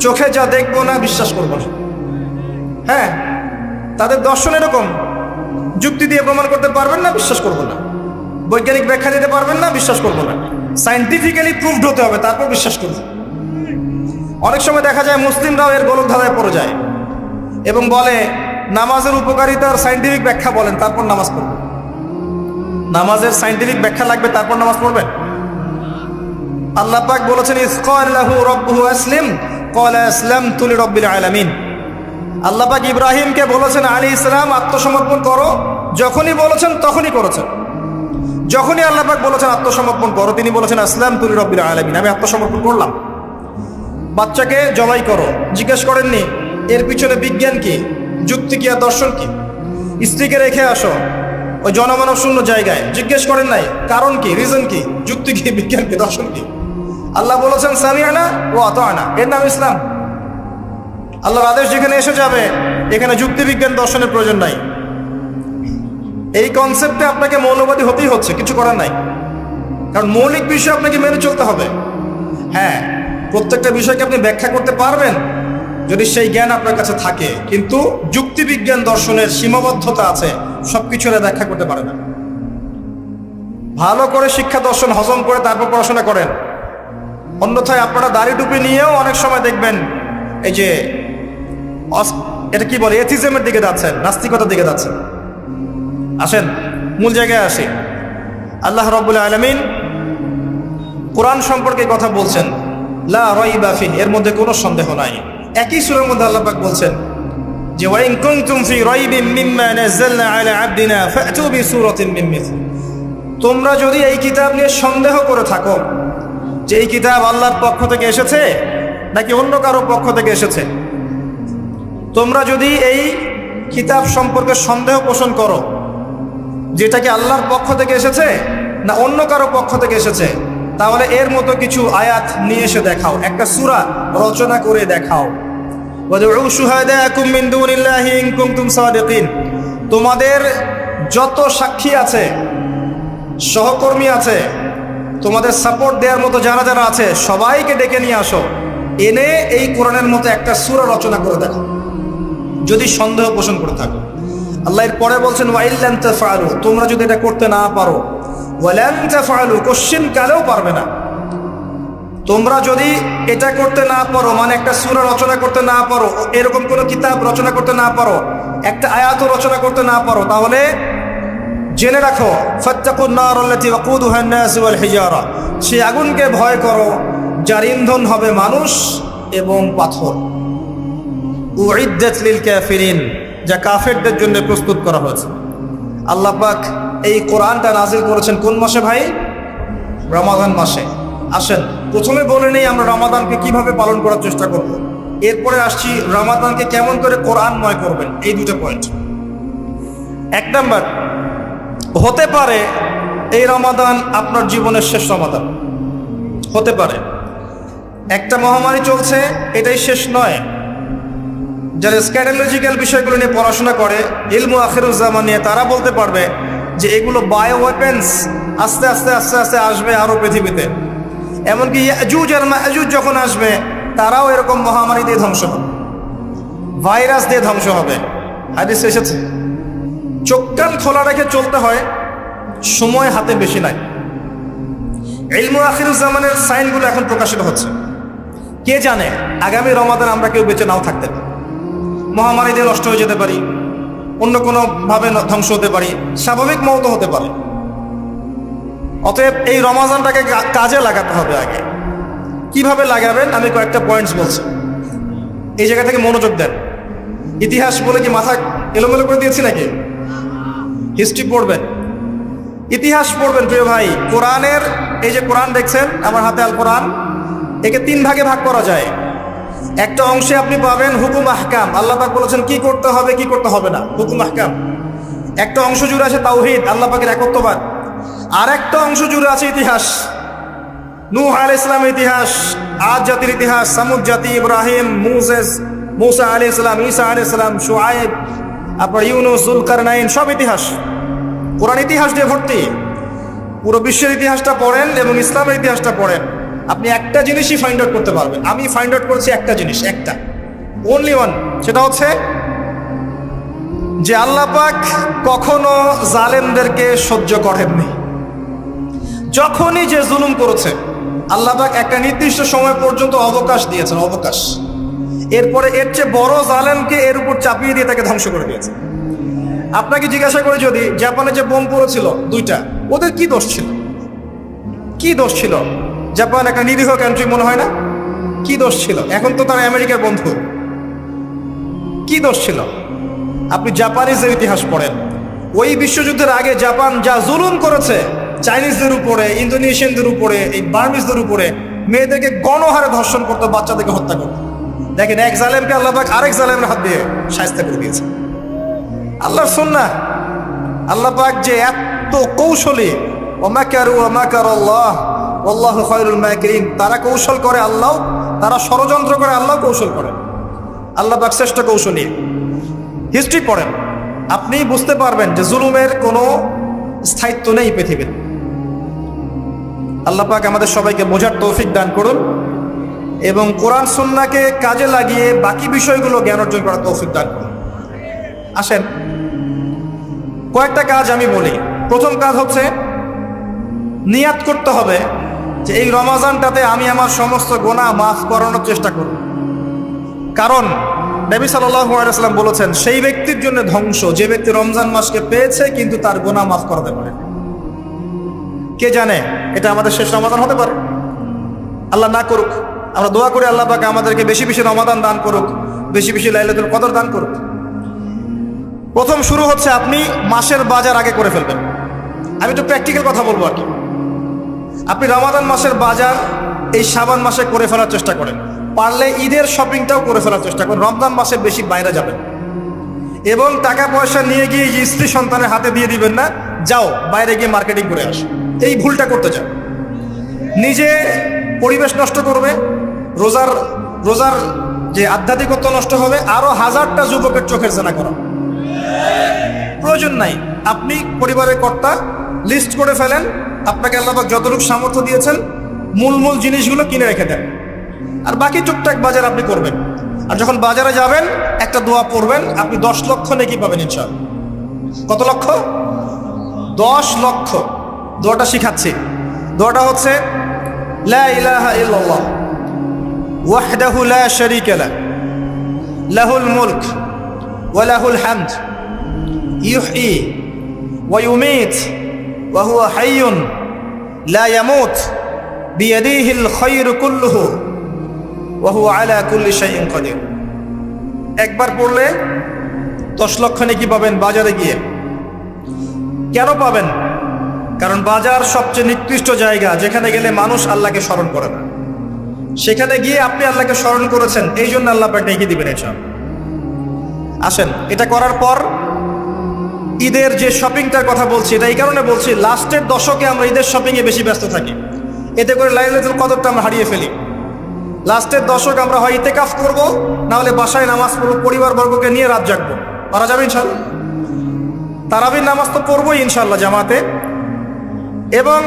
চোখে যা দেখবো না বিশ্বাস করবো না। হ্যাঁ, তাদের দর্শন এরকম, যুক্তি দিয়ে প্রমাণ করতে পারবেন না, বিশ্বাস করবো না। বৈজ্ঞানিক ব্যাখ্যা দিতে পারবেন না, বিশ্বাস করবো না। সায়েন্টিফিক্যালি প্রুভড হতে হবে, তারপর বিশ্বাস করবো। অনেক সময় দেখা যায় মুসলিমরাও এর গোলক ধাঁধায় পড়ে যায় এবং বলে নামাজের উপকারিতার সায়েন্টিফিক ব্যাখ্যা বলেন, তারপর নামাজ পড়বেন। নামাজের সায়েন্টিফিক ব্যাখ্যা লাগবে, তারপর নামাজ পড়বেন? আল্লাহ পাক বলেছেন ইয ক্বালা লাহু রাব্বুহু আসলিম ক্বালা আসলামতু লিরাব্বিল আলামিন। আল্লাহ পাক ইব্রাহিমকে বলেছেন আলাইহিস সালাম আত্মসমর্পণ করো, যখনই বলেছেন তখনই করেছেন। যখনই আল্লাহ পাক বলেছেন আত্মসমর্পণ করো, তিনি বলেছেন আসলামতু লিরাব্বিল আলামিন, আমি আত্মসমর্পণ করলাম। বাচ্চাকে জবাই করো, জিজ্ঞেস করেননি এর পিছনে বিজ্ঞান কি, যুক্তি কি আর দর্শন কি? স্ত্রীকে রেখে আসো ওই জনমানব শূন্য জায়গায়, জিজ্ঞেস করেন নাই কারণ কি, রিজন কি, যুক্তি কি, বিজ্ঞান কি, দর্শন কি? আল্লাহ বলেছেন সামিআনা ওয়া আতা'না, এর নাম ইসলাম। আল্লাহর আদেশ যেখানে এসে যাবে এখানে যুক্তি বিজ্ঞান দর্শনের প্রয়োজন নাই। এই কনসেপ্টে আপনাকে মৌলবাদী হতেই হচ্ছে, কিছু করার নাই, কারণ মৌলিক বিষয় আপনাকে মেনে চলতে হবে। হ্যাঁ, প্রত্যেকটা বিষয়কে আপনি ব্যাখ্যা করতে পারবেন যদি সেই জ্ঞান আপনার কাছে থাকে, কিন্তু যুক্তিবিজ্ঞান দর্শনের সীমাবদ্ধতা আছে, সবকিছু এরা ব্যাখ্যা করতে পারে না। ভালো করে শিক্ষা দর্শন হজম করে তারপর পড়াশোনা করেন, অন্যথায় আপনারা দাড়ি টুপি নিয়েও অনেক সময় দেখবেন এই যে এটা কি বলে, এথিজমের দিকে যাচ্ছেন, নাস্তিকতার দিকে যাচ্ছেন। আসেন মূল জায়গায় আসি। আল্লাহ রাব্বুল আলামিন কোরআন সম্পর্কে কথা বলছেন, লা রাইবা ফিহি, এর মধ্যে কোনো সন্দেহ নাই। একই সূরার মধ্যে আল্লাহ পাক বলছেন যে ওয়া ইন কুনতুম ফি রাইবিন মিম্মা নাযালনা আলা আবদিনা ফাতু বিসূরাতিন মিন মিসলি, তোমরা যদি এই কিতাব নিয়ে সন্দেহ করে থাকো যে এই কিতাব আল্লাহর পক্ষ থেকে এসেছে নাকি অন্য কারো পক্ষ থেকে এসেছে, তোমরা যদি এই কিতাব সম্পর্কে সন্দেহ পোষণ করো যেটা কি আল্লাহর পক্ষ থেকে এসেছে না অন্য কারো পক্ষ থেকে এসেছে, তাহলে এর মতো কিছু আয়াত নিয়ে এসে দেখাও, একটা সূরা রচনা করে দেখাও। ওয়াদউ শুহাদাকুম মিন দুনিল্লাহি ইন কুনতুম সাদিকিন, তোমাদের যত সাক্ষী আছে, সহকর্মী আছে, তোমাদের সাপোর্ট দেওয়ার মতো যারা যারা আছে সবাইকে ডেকে নিয়ে আসো, এনে এই কোরআনের মতো একটা সূরা রচনা করে দেখো যদি সন্দেহ পোষণ করে থাকো। আল্লাহ এর পরে বলছেন ওয়া ইল্লাম তাফআলু, তোমরা যদি এটা করতে না পারো, ওয়ালান তাফআলু, কোশ্চিন কালেও পারবে না। তোমরা যদি এটা করতে না পারো, মানে একটা সূরা রচনা করতে না পারো, এরকম কোনো কিতাব রচনা করতে না পারো, একটা আয়াতও রচনা করতে না পারো, তাহলে জেনে রাখো ফাত্তাকুন নার আল্লাতী ওয়াকুদুহা আন-নাস ওয়াল হিজারা, সেই আগুনকে ভয় করো যার ইন্ধন হবে মানুষ এবং পাথর। উইদ্দাত লিল কাফিরিন, যা কাফেরদের জন্য প্রস্তুত করা হয়েছে। আল্লাহ পাক এই কোরআনটা নাজিল করেছেন কোন মাসে ভাই? রমাদান মাসে। আসেন প্রথমে বলে নেই আমরা রমাদানকে কিভাবে পালন করার চেষ্টা করব, এরপরে আসছি রমাদানকে কেমন করে কোরআনময় করবেন, এই দুটো পয়েন্ট। 1 নাম্বার, হতে পারে এই রমাদান আপনার জীবনের শেষ রমাদান, হতে পারে। একটা মহামারী চলছে, এটাই শেষ নয়। যারা স্ক্যাডোলজিক্যাল বিষয়গুলো নিয়ে পড়াশোনা করে, ইলমু আখিরুজ্জামান নিয়ে, তারা বলতে পারবে যে এগুলো বায়ো ওয়েপেন্স আস্তে আস্তে আস্তে আস্তে আসবে আরো পৃথিবীতে। এমনকি ইয়াজুজ আর মাজুজ যখন আসবে তারাও এরকম মহামারী দিয়ে ধ্বংস হবে, ভাইরাস দিয়ে ধ্বংস হবে। হাদিসে এসেছে। চোখ কান খোলা রেখে চলতে হয়, সময় হাতে বেশি নাই। ইলমু আখিরুজ্জামানের সাইনগুলো এখন প্রকাশিত হচ্ছে। কে জানে আগামী রমাদান আমরা কেউ বেঁচে নাও থাকতে পারি, মহামারী দিয়ে নষ্ট হয়ে যেতে পারি, অন্য কোনো ভাবে ধ্বংস হতে পারি, স্বাভাবিক মৌত হতে পারে। অতএব এই রমাজানটাকে কাজে লাগাতে হবে। আগে কিভাবে লাগাবেন আমি কয়েকটা পয়েন্টস বলছি, এই জায়গা থেকে মনোযোগ দেন। ইতিহাস বলে কি মাথা এলোমেলো করে দিয়েছি নাকি? হিস্ট্রি পড়বেন, ইতিহাস পড়বেন প্রিয় ভাই। কোরআনের এই যে কোরআন দেখছেন আমার হাতে, আল কোরআন, একে 3 ভাগে ভাগ করা যায়। একটা অংশে আপনি পাবেন হুকুম আহকাম, আল্লাহ পাক বলেছেন কি করতে হবে কি করতে হবে না, হুকুম আহকাম। একটা অংশ জুড়ে আছে তাওহীদ, আল্লাহ পাকের একত্ববাদ। আর একটা অংশ জুড়ে আছে ইতিহাস, নূহ আলাইহিস সালামের ইতিহাস, আদ জাতির ইতিহাস, সামুদ জাতি, ইব্রাহিম, মুসা আলাইহিস সালাম, ঈসা আলাইহিস সালাম, শুআয়ব, আপনার ইউনূস, যুলকারনাইন, সব ইতিহাস। কোরআন ইতিহাস দিয়ে ভর্তি। পুরো বিশ্বের ইতিহাসটা পড়েন এবং ইসলামের ইতিহাসটা পড়েন, আপনি একটা জিনিসই ফাইন্ড আউট করতে পারবেন। আমি ফাইন্ড আউট করেছি একটা জিনিস, একটা, অনলি ওয়ান। সেটা হচ্ছে যে আল্লাহ পাক কখনো জালেমদেরকে সহ্য করেননি। যখনই যে জুলুম করেছে আল্লাহ পাক একটা নির্দিষ্ট সময় পর্যন্ত অবকাশ দিয়েছেন, অবকাশ। এরপরে এর চেয়ে বড় জালেমকে এর উপর চাপিয়ে দিয়ে তাকে ধ্বংস করে দিয়েছে। আপনাকে জিজ্ঞাসা করি, যদি জাপানে যে বোম পড়েছিল 2টা, ওদের কি দোষ ছিল? কি দোষ ছিল? জাপান একটা নিরীহ কান্ট্রি মনে হয় না? কি দোষ ছিল? এখন তো তারা আমেরিকার বন্ধু। কি দোষ ছিল? আপনি জাপানিজের ইতিহাস পড়েন, ওই বিশ্বযুদ্ধের আগে জাপান যা জুলুম করেছে চাইনিজদের উপরে, ইন্দোনেশিয়ানদের উপরে, এই বার্মিজদের উপরে, মেয়েদেরকে গণহারে ধর্ষণ করতো, বাচ্চাদেরকে হত্যা করতো। দেখেন, এক জালেমকে আল্লাহ পাক আরেক জালেমের হাত দিয়ে শায়েস্তা করে দিয়েছে। আল্লাহর সুন্নাহ। আল্লাহ পাক যে এত কৌশলী, ওয়ামাকারু ওয়ামাকারাল্লাহ ওয়াল্লাহু খায়রুল মাকিরিন। তারা কৌশল করে, আল্লাহ, তারা ষড়যন্ত্র করে, আল্লাহ কৌশল করে। আল্লাহ পাক শ্রেষ্ঠ কৌশলী। হিস্ট্রি পড়েন, আপনি বুঝতে পারবেন যে জুলুমের কোনো স্থায়িত্ব নেই পৃথিবীতে। আল্লাহ পাক আমাদের সবাইকে বোঝার তৌফিক দান করুন এবং কোরআন সুন্নাহকে কাজে লাগিয়ে বাকি বিষয়গুলো জ্ঞান অর্জন করার তৌফিক দান করুন। আসেন, কয়েকটা কাজ আমি বলি। প্রথম কাজ হচ্ছে নিয়াত করতে হবে যে এই রমাজানটাতে আমি আমার সমস্ত গুনাহ মাফ করানোর চেষ্টা করব। কারণ নবী সাল্লাল্লাহু আলাইহি ওয়াসাল্লাম বলেছেন, সেই ব্যক্তির জন্য ধ্বংস যে ব্যক্তি রমজান মাসকে পেয়েছে কিন্তু তার গুনাহ মাফ করাতে পারে। কে জানে এটা আমাদের শেষ রমাদান হতে পারে। আল্লাহ না করুক, আমরা দোয়া করি আল্লাহ পাক আমাদেরকে বেশি বেশি রমাদান দান করুক, বেশি বেশি লাইলাতুল কদর দান করুক। প্রথম শুরু হচ্ছে আপনি মাসের বাজার আগে করে ফেলবেন। আমি তো প্র্যাকটিক্যাল কথা বলবো আর কি। আপনি রমাদান মাসের বাজার এই শাবান মাসে করে ফেলার চেষ্টা করেন, পারলে ঈদের শপিংটাও করে ফেলার চেষ্টা করেন। রমজান মাসে বেশি বাইরে যাবেন এবং টাকা পয়সা নিয়ে গিয়ে স্ত্রী সন্তানের হাতে দিয়ে দিবেন না, যাও বাইরে গিয়ে মার্কেটিং করে আসো। এই ভুলটা করতে চান, নিজে পরিবেশ নষ্ট করবে, রোজার যে আধ্যাত্মিকত্ব নষ্ট হবে, আরো 1000টা যুবকের চোখের জেনা করা প্রয়োজন নাই। আপনি পরিবারের কর্তা, লিস্ট করে ফেলেন, আপনাকে আল্লাহ পাক যতটুকু সামর্থ্য দিয়েছেন মূল জিনিসগুলো কিনে রেখে দেন, আর বাকি টুকটাক বাজার আপনি করবেন। আর যখন বাজারে যাবেন একটা দোয়া পড়বেন, আপনি 10 লক্ষ নেকি পাবেন ইনশাআল্লাহ। কত লক্ষ? 10 লক্ষ। দোয়াটা শিখাচ্ছি। দোয়াটা হচ্ছে লা ইলাহা ইল্লাল্লাহ ওয়াহদাহু লা শারীকা লাহ লাহুল মুলক ওয়া লাহুল হামদ ইউহয়ী ওয়া ইউমীত ওয়া হুয়া হাইয়ুন লা ইয়ামুত বিয়াদিহিল খায়রু কুল্লুহু ওয়া হুয়া আলা কুল্লি শাইইন কাদির। একবার পড়লে 10 লক্ষ নেকি পাবেন বাজারে গিয়ে। কেন পাবেন? কারণ বাজার সবচেয়ে নিকৃষ্ট জায়গা, যেখানে গেলে মানুষ আল্লাহকে স্মরণ করে না। সেখানে গিয়ে আপনি আল্লাহকে স্মরণ করেছেন, এই জন্য আল্লাহ পাক নেকি দিবেন ইনশাআল্লাহ। আসেন, এটা করার পর ঈদের যে শপিংটার কথা বলছি, এটা এই কারণে বলছি, লাস্টের দশকে আমরা ঈদের শপিংয়ে বেশি ব্যস্ত থাকি। এতে করে লাইলাতুল কদরটা আমরা হারিয়ে ফেলি। লাস্টের দশক আমরা হয় ইতিকাফ করব, না হলে বাসায় নামাজ পড়ব, পরিবারবর্গকে নিয়ে রাত জাগবো। পারা যাবে ইনশাআল্লাহ? তারাবির নামাজ তো পড়বই ইনশাল্লাহ জামাতে। এবং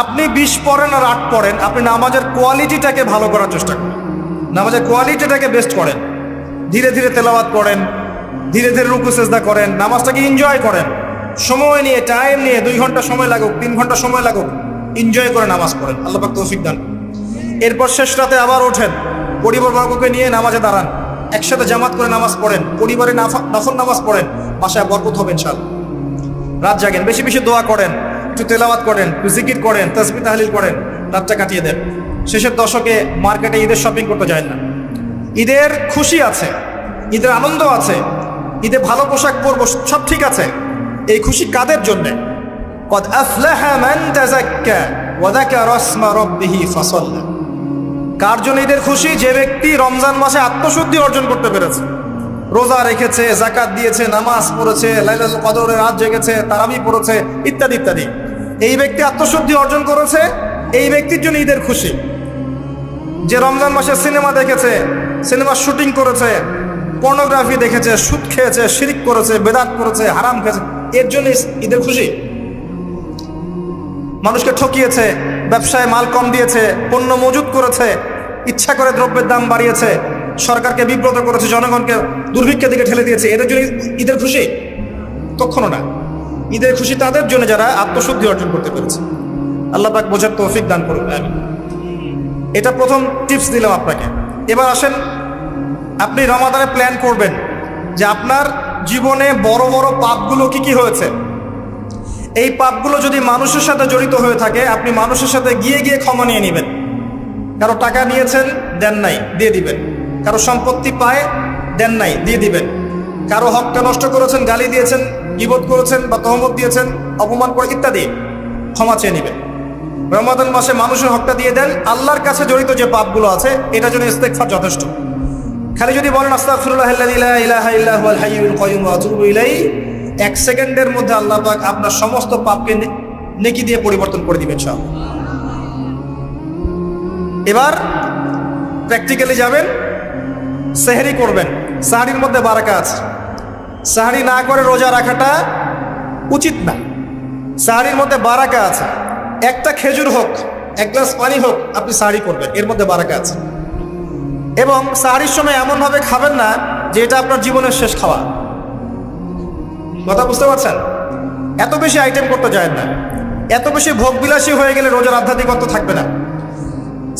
আপনি 20 পড়েন আর 8 পড়েন, আপনি নামাজের কোয়ালিটিটাকে ভালো করার চেষ্টা করেন, নামাজের কোয়ালিটিটাকে বেস্ট করেন। ধীরে ধীরে তেলাওয়াত করেন, ধীরে ধীরে রুকু সেজদা করেন, নামাজটাকে এনজয় করেন। সময় নিয়ে, টাইম নিয়ে, 2 ঘন্টা সময় লাগুক, 3 ঘন্টা সময় লাগুক, এনজয় করে নামাজ পড়েন। আল্লাহ পাক তৌফিক দান। এরপর শেষ রাতে আবার ওঠেন, পরিবারবর্গকে নিয়ে নামাজে দাঁড়ান, একসাথে জামাত করে নামাজ পড়েন, পরিবারে নফল নামাজ পড়েন, বাসায় বরকত হবে ইনশাআল্লাহ। রাত জাগেন, বেশি বেশি দোয়া করেন, একটু তেলাওয়াত করেন, একটু জিকির করেন, তাসবিহ তাহলিল করেন, রাতটা কাটিয়ে দেন। শেষের দশকে মার্কেটে ঈদের শপিং করতে যায় না। ঈদের খুশি আছে, ঈদের আনন্দ আছে, ঈদে ভালো পোশাক পরবো, সব ঠিক আছে। এই খুশি কাদের জন্যে? কদ আফলাহা মান তাযাক্কা ওয়া যাকারা ইসমা রাব্বিহি ফাসাল্লা। কার জন্য ঈদের খুশি? যে ব্যক্তি রমজান মাসে আত্মশুদ্ধি অর্জন করতে পেরেছে, রোজা রেখেছে, যাকাত দিয়েছে, নামাজ পড়েছে, লাইলাতুল কদরে রাত জেগেছে, তারাবি পড়েছে, ইত্যাদি ইত্যাদি। এই ব্যক্তি আত্মশুদ্ধি অর্জন করেছে, এই ব্যক্তির জন্য ঈদের খুশি। যে রমজান মাসে সিনেমা দেখেছে, সিনেমার শুটিং করেছে, পর্নোগ্রাফি দেখেছে, সুদ খেয়েছে, শিরিক করেছে, বেদাত করেছে, হারাম খেয়েছে, এর জন্য ঈদের খুশি। মানুষকে ঠকিয়েছে, ব্যবসায় মাল কম দিয়েছে, পণ্য মজুত করেছে, ইচ্ছা করে দ্রব্যের দাম বাড়িয়েছে, সরকারকে বিব্রত করেছে, জনগণকে দুর্ভিক্ষের দিকে ঠেলে দিয়েছে, এদের জন্য ঈদের খুশি? কখনো না। ঈদের খুশি তাদের জন্য যারা আত্মশুদ্ধি অর্জন করতে পেরেছে। আল্লাহ পাক বোঝার তৌফিক দান করুন। এটা প্রথম টিপস দিলাম আপনাকে। এবার আসেন, আপনি রমাদানে প্ল্যান করবেন যে আপনার জীবনে বড় বড় পাপগুলো কি কি হয়েছে। এই পাপগুলো যদি মানুষের সাথে জড়িত হয়ে থাকে, আপনি মানুষের সাথে গিয়ে গিয়ে ক্ষমা নিয়ে নেবেন। কারো টাকা নিয়েছেন, দেন নাই, দিয়ে দিবেন। কারো সম্পত্তি পায়, দেন নাই, দিয়ে দিবেন। কারো হকটা নষ্ট করেছেন, গালি দিয়েছেন, গীবত করেছেন বা তহমত দিয়েছেন, অপমান করে ইত্যাদি, ক্ষমা চেয়ে নেবেন। রমাদান মাসে মানুষের হকটা দিয়ে দেন। আল্লাহর কাছে জড়িত যে পাপগুলো আছে, এটার জন্য ইস্তেগফার যথেষ্ট। খালি যদি বলেন আস্তাগফিরুল্লাহাল্লাযী লা ইলাহা ইল্লা হুয়াল হাইয়ুল কাইয়্যুম ওয়া আতুবু ইলাইহি, 1 সেকেন্ডের মধ্যে আল্লাহ পাক আপনার সমস্ত পাপকে নেকি দিয়ে পরিবর্তন করে দিবেন সব। এবার প্র্যাকটিক্যালি যাবেন, সেহরি করবেন। সাহরির মধ্যে বারাকা আছে। সাহরি না করে রোজা রাখাটা উচিত না। সাহরির মধ্যে বারাকা আছে। একটা খেজুর হোক, 1 গ্লাস পানি হোক, আপনি সাহরি করবেন, এর মধ্যে বারাকা আছে। এবং সাহরির সময় এমনভাবে খাবেন না যে এটা আপনার জীবনের শেষ খাওয়া। কথা বুঝতে পারছেন? এত বেশি আইটেম করতে যায় না, এত বেশি ভোগবিলাসী হয়ে গেলে রোজার আধ্যাত্মিকত্ব থাকবে না।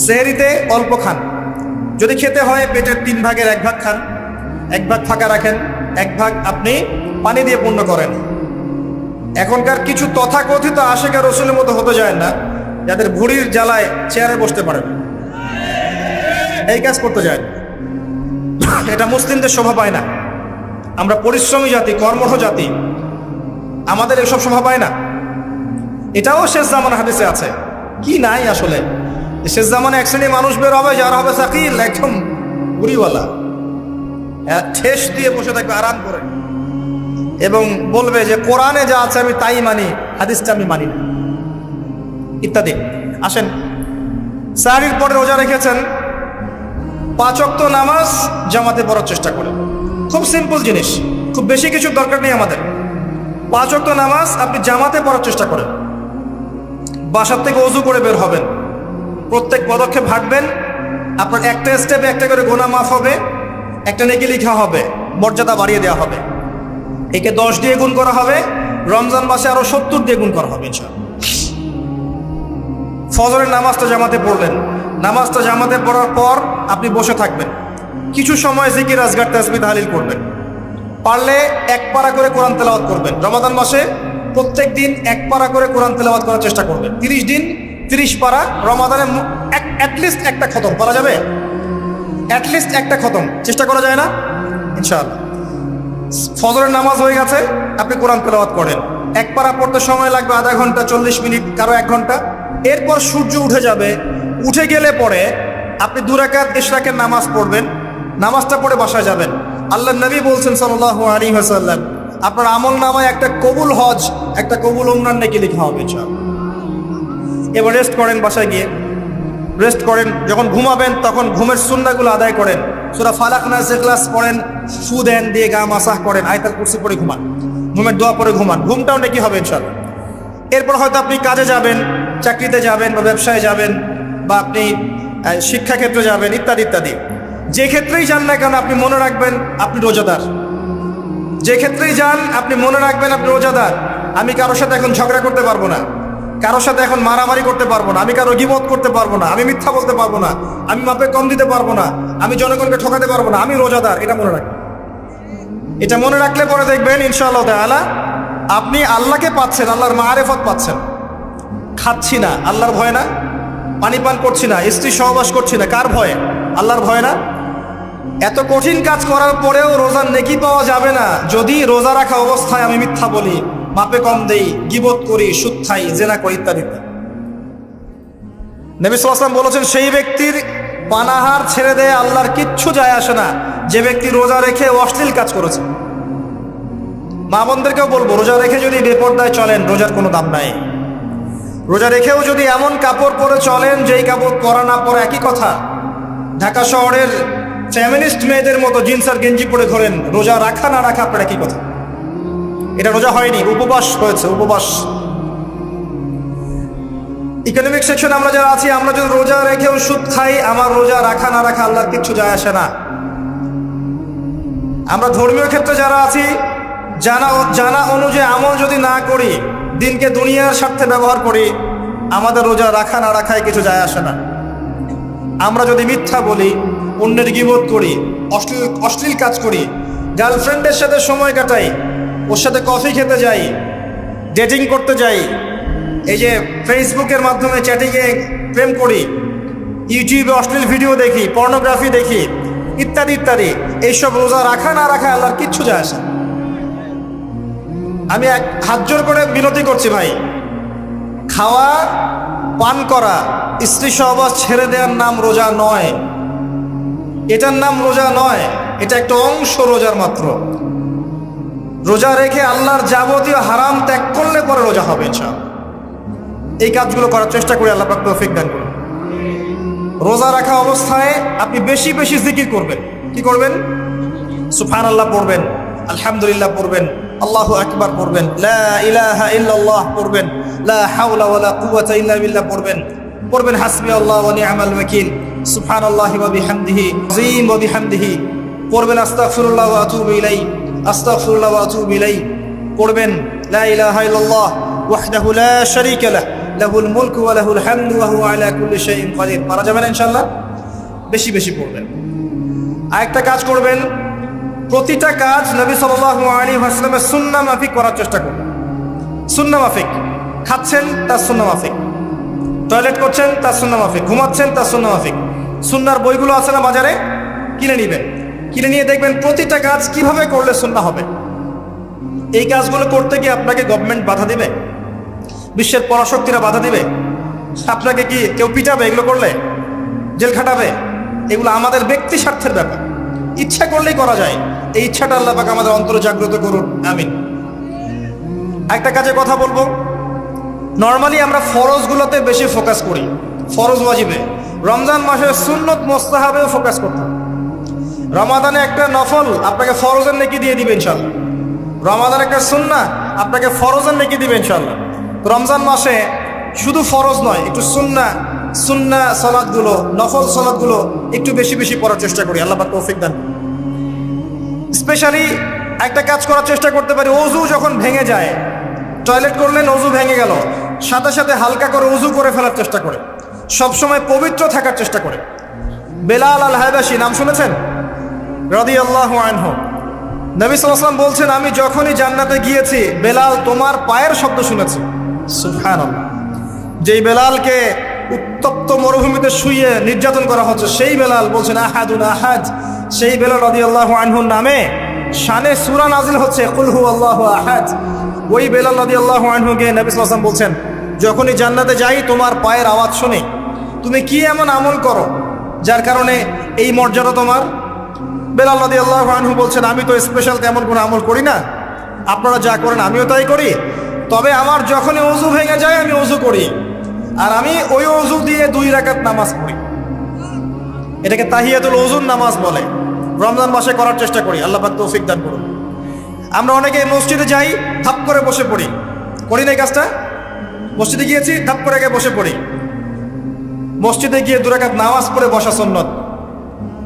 সেহরিতে অল্প খান, যদি খেতে হয় পেটের 3 ভাগের 1 ভাগ খান, 1 ভাগ ফাঁকা রাখেন, 1 ভাগ আপনি পানি দিয়ে পূর্ণ করেন। এখনকার কিছু তথাকথিত আশিকা রসুলের মতো হতে যায় না, যাদের ভুঁড়ির জ্বালায় চেয়ারে বসতে পারেন, এই কাজ করতে যায়। এটা মুসলিমদের শোভা পায় না। আমরা পরিশ্রমী জাতি, কর্মঠ জাতি, আমাদের এসব শোভা পায় না। এটাও শেষ জামানা হাদিসে আছে। কি নাই আসলে, শেষ জামানে এক শ্রেণী মানুষ বের হবে, যারা হবে সাকিল, একদম বুড়িওয়ালা, ঠেস দিয়ে বসে থাকবে আরাম করে, এবং বলবে যে কোরআনে যা আছে আমি তাই মানি, হাদিসটা আমি মানি না, ইত্যাদি। আসেন, সাহরির পরে রোজা রেখেছেন, 5 ওয়াক্ত নামাজ জামাতে পড়ার চেষ্টা করেন। খুব সিম্পল জিনিস, খুব বেশি কিছু দরকার নেই আমাদের। 5 ওয়াক্ত নামাজ আপনি জামাতে পড়ার চেষ্টা করেন। বাসার থেকে ওযু করে বের হবেন, প্রত্যেক পদক্ষেপ হাঁটবেন, আপনার একটা স্টেপে একটা করে গুনাহ মাফ হবে, একটা নেকি লেখা হবে, মর্যাদা বাড়িয়ে দেওয়া হবে। একে 10 দিয়ে গুণ করা হবে, রমজান মাসে আরো 70 দিয়ে গুণ করা হবে ইনশাআল্লাহ। ফজরের নামাজটা জামাতে পড়লেন, নামাজটা জামাতে পড়ার পর আপনি বসে থাকবেন, কিছু সময় জিকির, আজকার, তাসবিহ, তাহলিল করবেন। পারলে 1 পারা করে কোরআন তেলাওয়াত করবেন। রমাদান মাসে প্রত্যেক দিন 1 পারা করে কোরআন তেলাওয়াত করার চেষ্টা করবেন। 30 দিন 30 পারা। রমাদানে অ্যাটলিস্ট একটা খতম করা যাবে, অ্যাটলিস্ট একটা খতম চেষ্টা করা যায় না ইনশাআল্লাহ। ফজরের নামাজ হয়ে গেছে, আপনি কোরআন তেলাওয়াত করেন। 1 পারা পড়তে সময় লাগবে আধা ঘন্টা, 40 মিনিট, কারো 1 ঘন্টা। এরপর সূর্য উঠে যাবে, উঠে গেলে পরে আপনি 2 রাকাত ইশরাকের নামাজ পড়বেন, নামাজটা পড়ে বাসায় যাবেন। আল্লাহ নবী বলছেন সাল্লাল্লাহু আলাইহি ওয়াসাল্লাম, আপনার আমল নামায় একটা কবুল হজ, একটা কবুল উমরার নেকি লেখা হবে ইনশাআল্লাহ। এবার রেস্ট করেন, বাসায় গিয়ে রেস্ট করেন। যখন ঘুমাবেন তখন ঘুমের সুন্নাহগুলো আদায় করেন। সূরা ফালাক, নাস, ইখলাস পড়েন, ফু দেন, দিয়ে গা মাসাহ করেন, আয়াতুল কুরসি পড়ে ঘুমান। ঘুমের দোয়া পরে ঘুমান, ঘুমটাও নাকি হবে ইনশাআল্লাহ। এরপর হয়তো আপনি কাজে যাবেন, চাকরিতে যাবেন বা ব্যবসায় যাবেন বা আপনি শিক্ষাক্ষেত্রে যাবেন ইত্যাদি ইত্যাদি। যে ক্ষেত্রেই যান না কেন আপনি মনে রাখবেন আপনি রোজাদার। যে ক্ষেত্রেই যান আপনি মনে রাখবেন আপনি রোজাদার। আমি কারোর সাথে এখন ঝগড়া করতে পারবো না, কারোর সাথে এখন মারামারি করতে পারবো না, আমি কারো গীবত করতে পারবো না, আমি মিথ্যা বলতে পারবো না, আমি মাপে কম দিতে পারবো না, আমি জনগণকে ঠকাতে পারবো না, আমি রোজাদার। এটা মনে রাখবেন। এটা মনে রাখলে পরে দেখবেন ইনশাআল্লাহ তাআলা আপনি আল্লাহকে পাচ্ছেন, আল্লাহর মাআরিফত পাচ্ছেন। খাচ্ছি না আল্লাহর ভয় না, পানি পান করছি না, স্ত্রী সহবাস করছি না, কার ভয়ে? আল্লাহর ভয় না। এত কঠিন কাজ করার পরেও রোজার নেকি পাওয়া যাবে না যদি রোজা রাখা অবস্থায় আমি মিথ্যা বলি, মাপে কম দেই, গীবত করি, সুদ খাই, জেনা করি ইত্যাদি। নবী সাল্লাল্লাহু আলাইহি ওয়াসাল্লাম বলেছেন সেই ব্যক্তির পানাহার ছেড়ে দেয় আল্লাহর কিচ্ছু যায় আসে না যে ব্যক্তি রোজা রেখে অশ্লীল কাজ করেছে। মা বোনদেরকেও বলবো, রোজা রেখে যদি বেপরদায় চলেন রোজার কোনো দাম নাই। রোজা রেখেও যদি এমন কাপড় পরে চলেন যেই কাপড় পরা না পরা একই কথা। ঢাকা শহরের ফ্যামিনিস্ট মেয়েদের মতো জিন্স আর গেঞ্জি পরে ঘোরেন, রোজা রাখা না রাখা আপনার একই কথা। এটা রোজা হয়নি, উপবাস হয়েছে, উপবাস। ইকোনমিক সেকশন আমরা যারা আছি, আমরা যদি রোজা রেখেও সুদ খাই, আমার রোজা রাখা না রাখা আল্লাহর কিচ্ছু যায় আসে না। আমরা ধর্মীয় ক্ষেত্রে যারা আছি, জানা অনুযায়ী আমল যদি না করি, দিনকে দুনিয়ার স্বার্থে ব্যবহার করি, আমাদের রোজা রাখা না রাখায় কিছু যায় আসে না। আমরা যদি মিথ্যা বলি, অন্যের গীবত করি, অশ্লীল কাজ করি, গার্লফ্রেন্ডের সাথে সময় কাটাই, ওর সাথে কফি খেতে যাই, ডেটিং করতে যাই, এই যে ফেসবুকের মাধ্যমে চ্যাটিংয়ে প্রেম করি, ইউটিউবে অশ্লীল ভিডিও দেখি, পর্নোগ্রাফি দেখি ইত্যাদি ইত্যাদি, এইসব রোজা রাখা না রাখা আল্লাহর কিচ্ছু যায় আসে। আমি হাত জোর করে বিনতি করছি ভাই, খাওয়া পান করা, স্ত্রী সহবাস ছেড়ে দেওয়ার নাম রোজা নয়, এটার নাম রোজা নয়, এটা একটা অংশ রোজার মাত্র। রোজা রেখে আল্লাহর যাবতীয় হারাম ত্যাগ করলে পরে রোজা হবে ইনশাআল্লাহ। এই কাজগুলো করার চেষ্টা করি, আল্লাহ পাক তৌফিক দান করুন। রোজা রাখা অবস্থায় আপনি বেশি বেশি জিকির করবেন। কি করবেন? সুবহানাল্লাহ পড়বেন, আলহামদুলিল্লাহ পড়বেন, আল্লাহু আকবার পড়বেন, লা ইলাহা ইল্লাল্লাহ পড়বেন, লা হাওলা ওয়ালা কুওয়াতা ইল্লা বিল্লাহ পড়বেন হাসবিয়াল্লাহু ওয়া নি'মাল ওয়াকিল, সুবহানাল্লাহি ওয়া বিহামদিহি আযীম ওয়া বিহামদিহি পড়বেন, আস্তাগফিরুল্লাহ ওয়া আতুবু ইলাইহি, আস্তাগফিরুল্লাহ ওয়া আতুবু ইলাইহি পড়বেন, লা ইলাহা ইল্লাল্লাহ ওয়াহদাহু লা শারীকা লাহু লাহুল মুলকু ওয়া লাহুল হামদু ওয়া হুয়া আলা কুল্লি শাইইন কাদির। পারা যাবে না ইনশাআল্লাহ? বেশি বেশি পড়বেন। আরেকটা কাজ করবেন, প্রতিটা কাজ নবী সাল্লাল্লাহু আলাইহি ওয়াসাল্লামের সুন্নাহ মাফিক করার চেষ্টা করবেন। সুন্নাহ মাফিক, খাচ্ছেন তার সুন্নাহ মাফিক, টয়লেট করছেন তার সুন্নাহ মাফিক, ঘুমাচ্ছেন তার সুন্নাহ মাফিক। সুন্নাহর বইগুলো আছে না বাজারে, কিনে নেবেন, কিনে নিয়ে দেখবেন প্রতিটা কাজ কিভাবে করলে সুন্নাহ হবে। এই কাজগুলো করতে গিয়ে আপনাকে গভর্নমেন্ট বাধা দিবে, বিশ্বের পরাশক্তিরা বাধা দিবে, আপনাকে কি কেউ পিটাবে এগুলো করলে, জেল খাটাবে? এগুলো আমাদের ব্যক্তি স্বার্থের ব্যাপার, ইচ্ছা করলেই করা যায়। এই ইচ্ছাটা আল্লাহ পাক আমাদের অন্তরে জাগ্রত করুন, আমিন। একটা কাজে কথা বলবো, নর্মালি আমরা ফরজগুলোতে বেশি ফোকাস করি, ফরজ ওয়াজিবে। রমজান মাসে সুন্নত মোস্তাহাবেও ফোকাস করতে হবে। রমাদানে একটা নফল আপনাকে ফরজের নেকি দিয়ে দিবে ইনশাআল্লাহ, রমাদান একটা সুন্নাহ আপনাকে ফরজের নেকি দিবে ইনশাআল্লাহ। রমজান মাসে শুধু ফরজ নয়, একটু সুন্নাহ সালাতগুলো, নফল সালাতগুলো একটু বেশি বেশি পড়ার চেষ্টা করি, আল্লাহ পাক তৌফিক দান। স্পেশালি একটা কাজ করার চেষ্টা করতে পারি, ওযু যখন ভেঙে যায়, টয়লেট করলেন ওযু ভেঙে গেল, সাথে সাথে হালকা করে ওযু করে ফেলার চেষ্টা করে, সবসময় পবিত্র থাকার চেষ্টা করে। বেলাল আল হাবাশি নাম শুনেছেন? রাদিয়াল্লাহু আনহু। নবী সাল্লাল্লাহু আলাইহি ওয়াসাল্লাম বলছেন, আমি যখনই জান্নাতে গিয়েছি বেলাল তোমার পায়ের শব্দ শুনেছি। সুবহানাল্লাহ। যেই বেলালকে উত্তপ্ত মরুভূমিতে শুইয়ে নির্যাতন করা হচ্ছে, সেই বেলাল বলছেন আহাদুন আহাদ। সেই বেলাল রাদিয়াল্লাহু আনহুর নামে শানে সূরা নাজিল হচ্ছে, কুল হুয়াল্লাহু আহাদ। ওই বেলাল রাদিয়াল্লাহু আনহুকে নবী সাল্লাল্লাহু আলাইহি ওয়াসাল্লাম বলছেন, যখনই জান্নাতে যাই তোমার পায়ের আওয়াজ শুনি, তুমি কি এমন আমল করো যার কারণে এই মর্যাদা তোমার? বেলাল রাদিয়াল্লাহু আনহু বলছেন, আমি তো স্পেশাল তেমন কোনো আমল করি না, আপনারা যা করেন আমিও তাই করি, তবে আমার যখনই ওযু ভেঙে যায় আমি ওযু করি, আর আমি ওই ওযু দিয়ে 2 রাকাত নামাজ পড়ি। এটাকে তাহিয়াতুল ওযুর নামাজ বলে। রমজান মাসে করার চেষ্টা করি, আল্লাহ পাক তৌফিক দান করুন। আমরা অনেকে মসজিদে যাই, ধাপ করে বসে পড়ি, করি না এই কাজটা? মসজিদে গিয়েছি, ধাপ করে গিয়ে বসে পড়ি। মসজিদে গিয়ে 2 রাকাত নামাজ পড়ে বসা সুন্নত।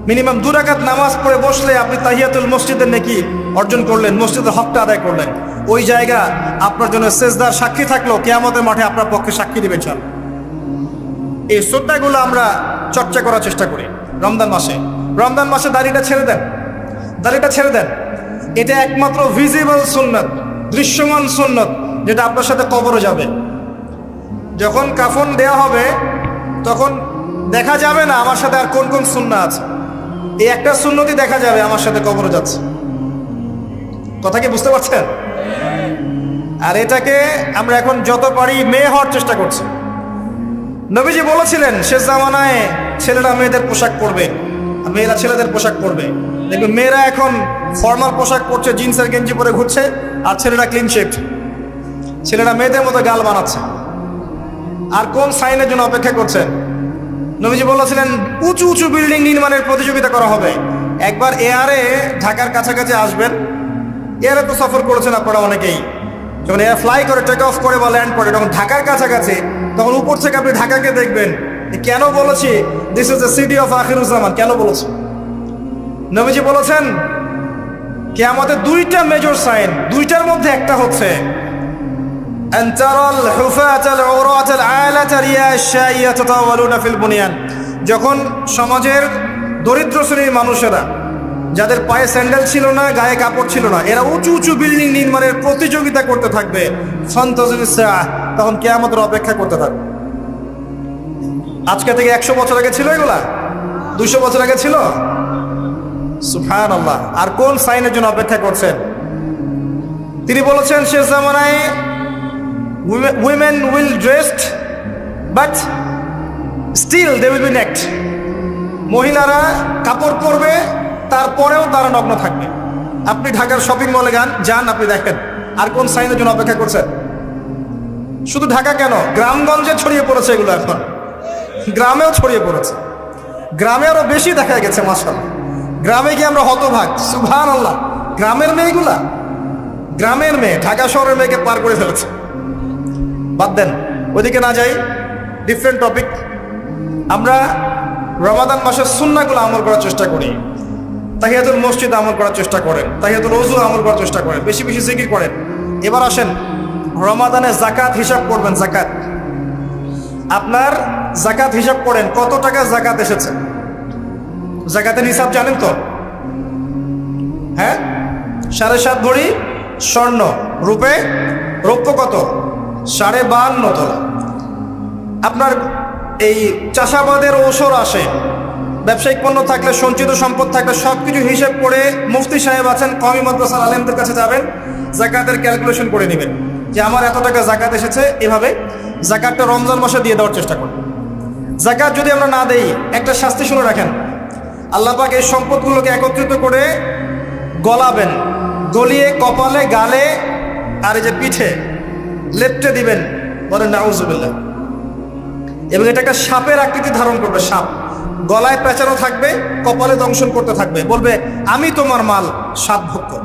মিনিমাম 2 রাকাত নামাজ পড়ে বসলে আপনি তাহিয়াতুল মসজিদের নেকি অর্জন করলেন, মসজিদের হকটা আদায় করলেন। ওই জায়গা আপনার জন্য সেজদার সাক্ষী থাকলো, কিয়ামতের মাঠে আপনার পক্ষে সাক্ষী দিবেন ইনশাআল্লাহ। এই সুন্নাহগুলো আমরা চর্চা করার চেষ্টা করি রমজান মাসে। রমজান মাসে দাড়িটা ছেড়ে দেন, দাড়িটা ছেড়ে দেন। এটা একমাত্র ভিজিবল সুন্নাত, দৃশ্যমান সুন্নাত, যেটা আপনার সাথে কবরে যাবে। যখন কাফন দেয়া হবে তখন দেখা যাবে না আমার সাথে আর কোন কোন সুন্নাহ আছে, এই একটা সুন্নতই দেখা যাবে আমার সাথে কবরে যাচ্ছে। কথা কি বুঝতে পারছেন? আর এটাকে আমরা এখন যত পারি মেয়ে হওয়ার চেষ্টা করছি। নবীজি বলেছিলেন শেষ জামানায় ছেলেরা মেয়েদের পোশাক পরবে, মেয়েরা ছেলেদের পোশাক পরবে। দেখবেন মেয়েরা এখন ফর্মাল পোশাক পরছে, জিন্সের গেঞ্জি পরে ঘুরছে, আর ছেলেরা ক্লিন শেভ। ছেলেরা মেয়েদের মতো গাল বানাচ্ছে। আর কোন সাইনের জন্য অপেক্ষা করছেন? নবীজি বলেছিলেন উঁচু উঁচু বিল্ডিং নির্মাণের প্রতিযোগিতা করা হবে। একবার এয়ারে ঢাকার কাছাকাছি আসবেন, এয়ারে তো সফর করেছেন আপনারা অনেকেই। যখন এয়ার ফ্লাই করে, টেক অফ করে বা ল্যান্ড করে, যখন ঢাকার কাছাকাছি, তখন উপর থেকে আপনি ঢাকাকে দেখবেন। কেন বলেছি this is the city of Akhiruzzaman? কেন বলেছি? নবীজি বলেছেন কিয়ামতের 2টা মেজর সাইন, 2টার মধ্যে একটা হচ্ছে যখন সমাজের দরিদ্র শ্রেণীর মানুষেরা, যাদের পায়ে স্যান্ডেল ছিল না, গায়ে কাপড় ছিল না, এরা উঁচু উঁচু বিল্ডিং নির্মাণের প্রতিযোগিতা করতে থাকবে, তখন কিয়ামতের অপেক্ষা করতে থাকবে। আজকে থেকে 100 বছর আগে ছিল এগুলা? 200 বছর আগে ছিল? সুবহানাল্লাহ। আর কোন সাইনের জন্য অপেক্ষা করছেন? তিনি বলেছেন শেষ জামানায় women will dressed but still they will be naked. মহিলারা কাপড় পরবে, তারপরেও তারা নগ্ন থাকবে। আপনি ঢাকার শপিং মলে যান, আপনি দেখেন। আর কোন সাইনের জন্য অপেক্ষা করছেন? শুধু ঢাকা কেন, গ্রামগঞ্জে ছড়িয়ে পড়েছে এগুলো, এখন গ্রামেও ছড়িয়ে পড়েছে। গ্রামে আরো বেশি দেখা গেছে মাশাআল্লাহ। গ্রামে গিয়ে আমরা হতভাগ, সুবহানাল্লাহ। গ্রামের মেয়েগুলা, গ্রামের মেয়ে ঢাকা শহরের মেয়েকে পার করে ফেলেছে। বাদ দেন, ওইদিকে না যাই, ডিফারেন্ট টপিক। আমরা রমাদান মাসের সুন্নাহগুলো আমল করার চেষ্টা করি। তাহিয়াতুল মসজিদ আমল করার চেষ্টা করেন, তাহিয়াতুল ওযু আমল করার চেষ্টা করেন, বেশি বেশি জিকির করেন। এবার আসেন রমাদানে জাকাত হিসাব করবেন। জাকাত, আপনার জাকাত হিসাব করেন, কত টাকা জাকাত এসেছে। জাকাতের হিসাব জানেন তো? হ্যাঁ, 7.5 ভরি স্বর্ণ, রৌপ্য কত? 52.5 তোলা। আপনার এই চাষাবাদের ওসর আসে, ব্যবসায়িক পণ্য থাকলে, সঞ্চিত সম্পদ থাকলে সবকিছু হিসেব করে মুফতি সাহেব আছেন, কওমি মাদ্রাসার আলেমদের কাছে যাবেন, জাকাতের ক্যালকুলেশন করে নেবেন যে আমার এত টাকা জাকাত এসেছে। এভাবে জাকাতটা রমজান মাসে দিয়ে দেওয়ার চেষ্টা করুন। জাকাত যদি আমরা না দেই, একটা শাস্তি শুনে রাখেন। আল্লাহ পাক এই সম্পদগুলোকে একত্রিত করে গলাবেন, গলিয়ে কপালে, গালে আর এই যে পিঠে লেপটে দিবেন, বলেন নাউজুবিল্লাহ। এবং এটা একটা সাপের আকৃতি ধারণ করবে। সাপ গলায় পেঁচানো থাকবে, কপালে দংশন করতে থাকবে, বলবে আমি তোমার মাল 7 ভোগ কর,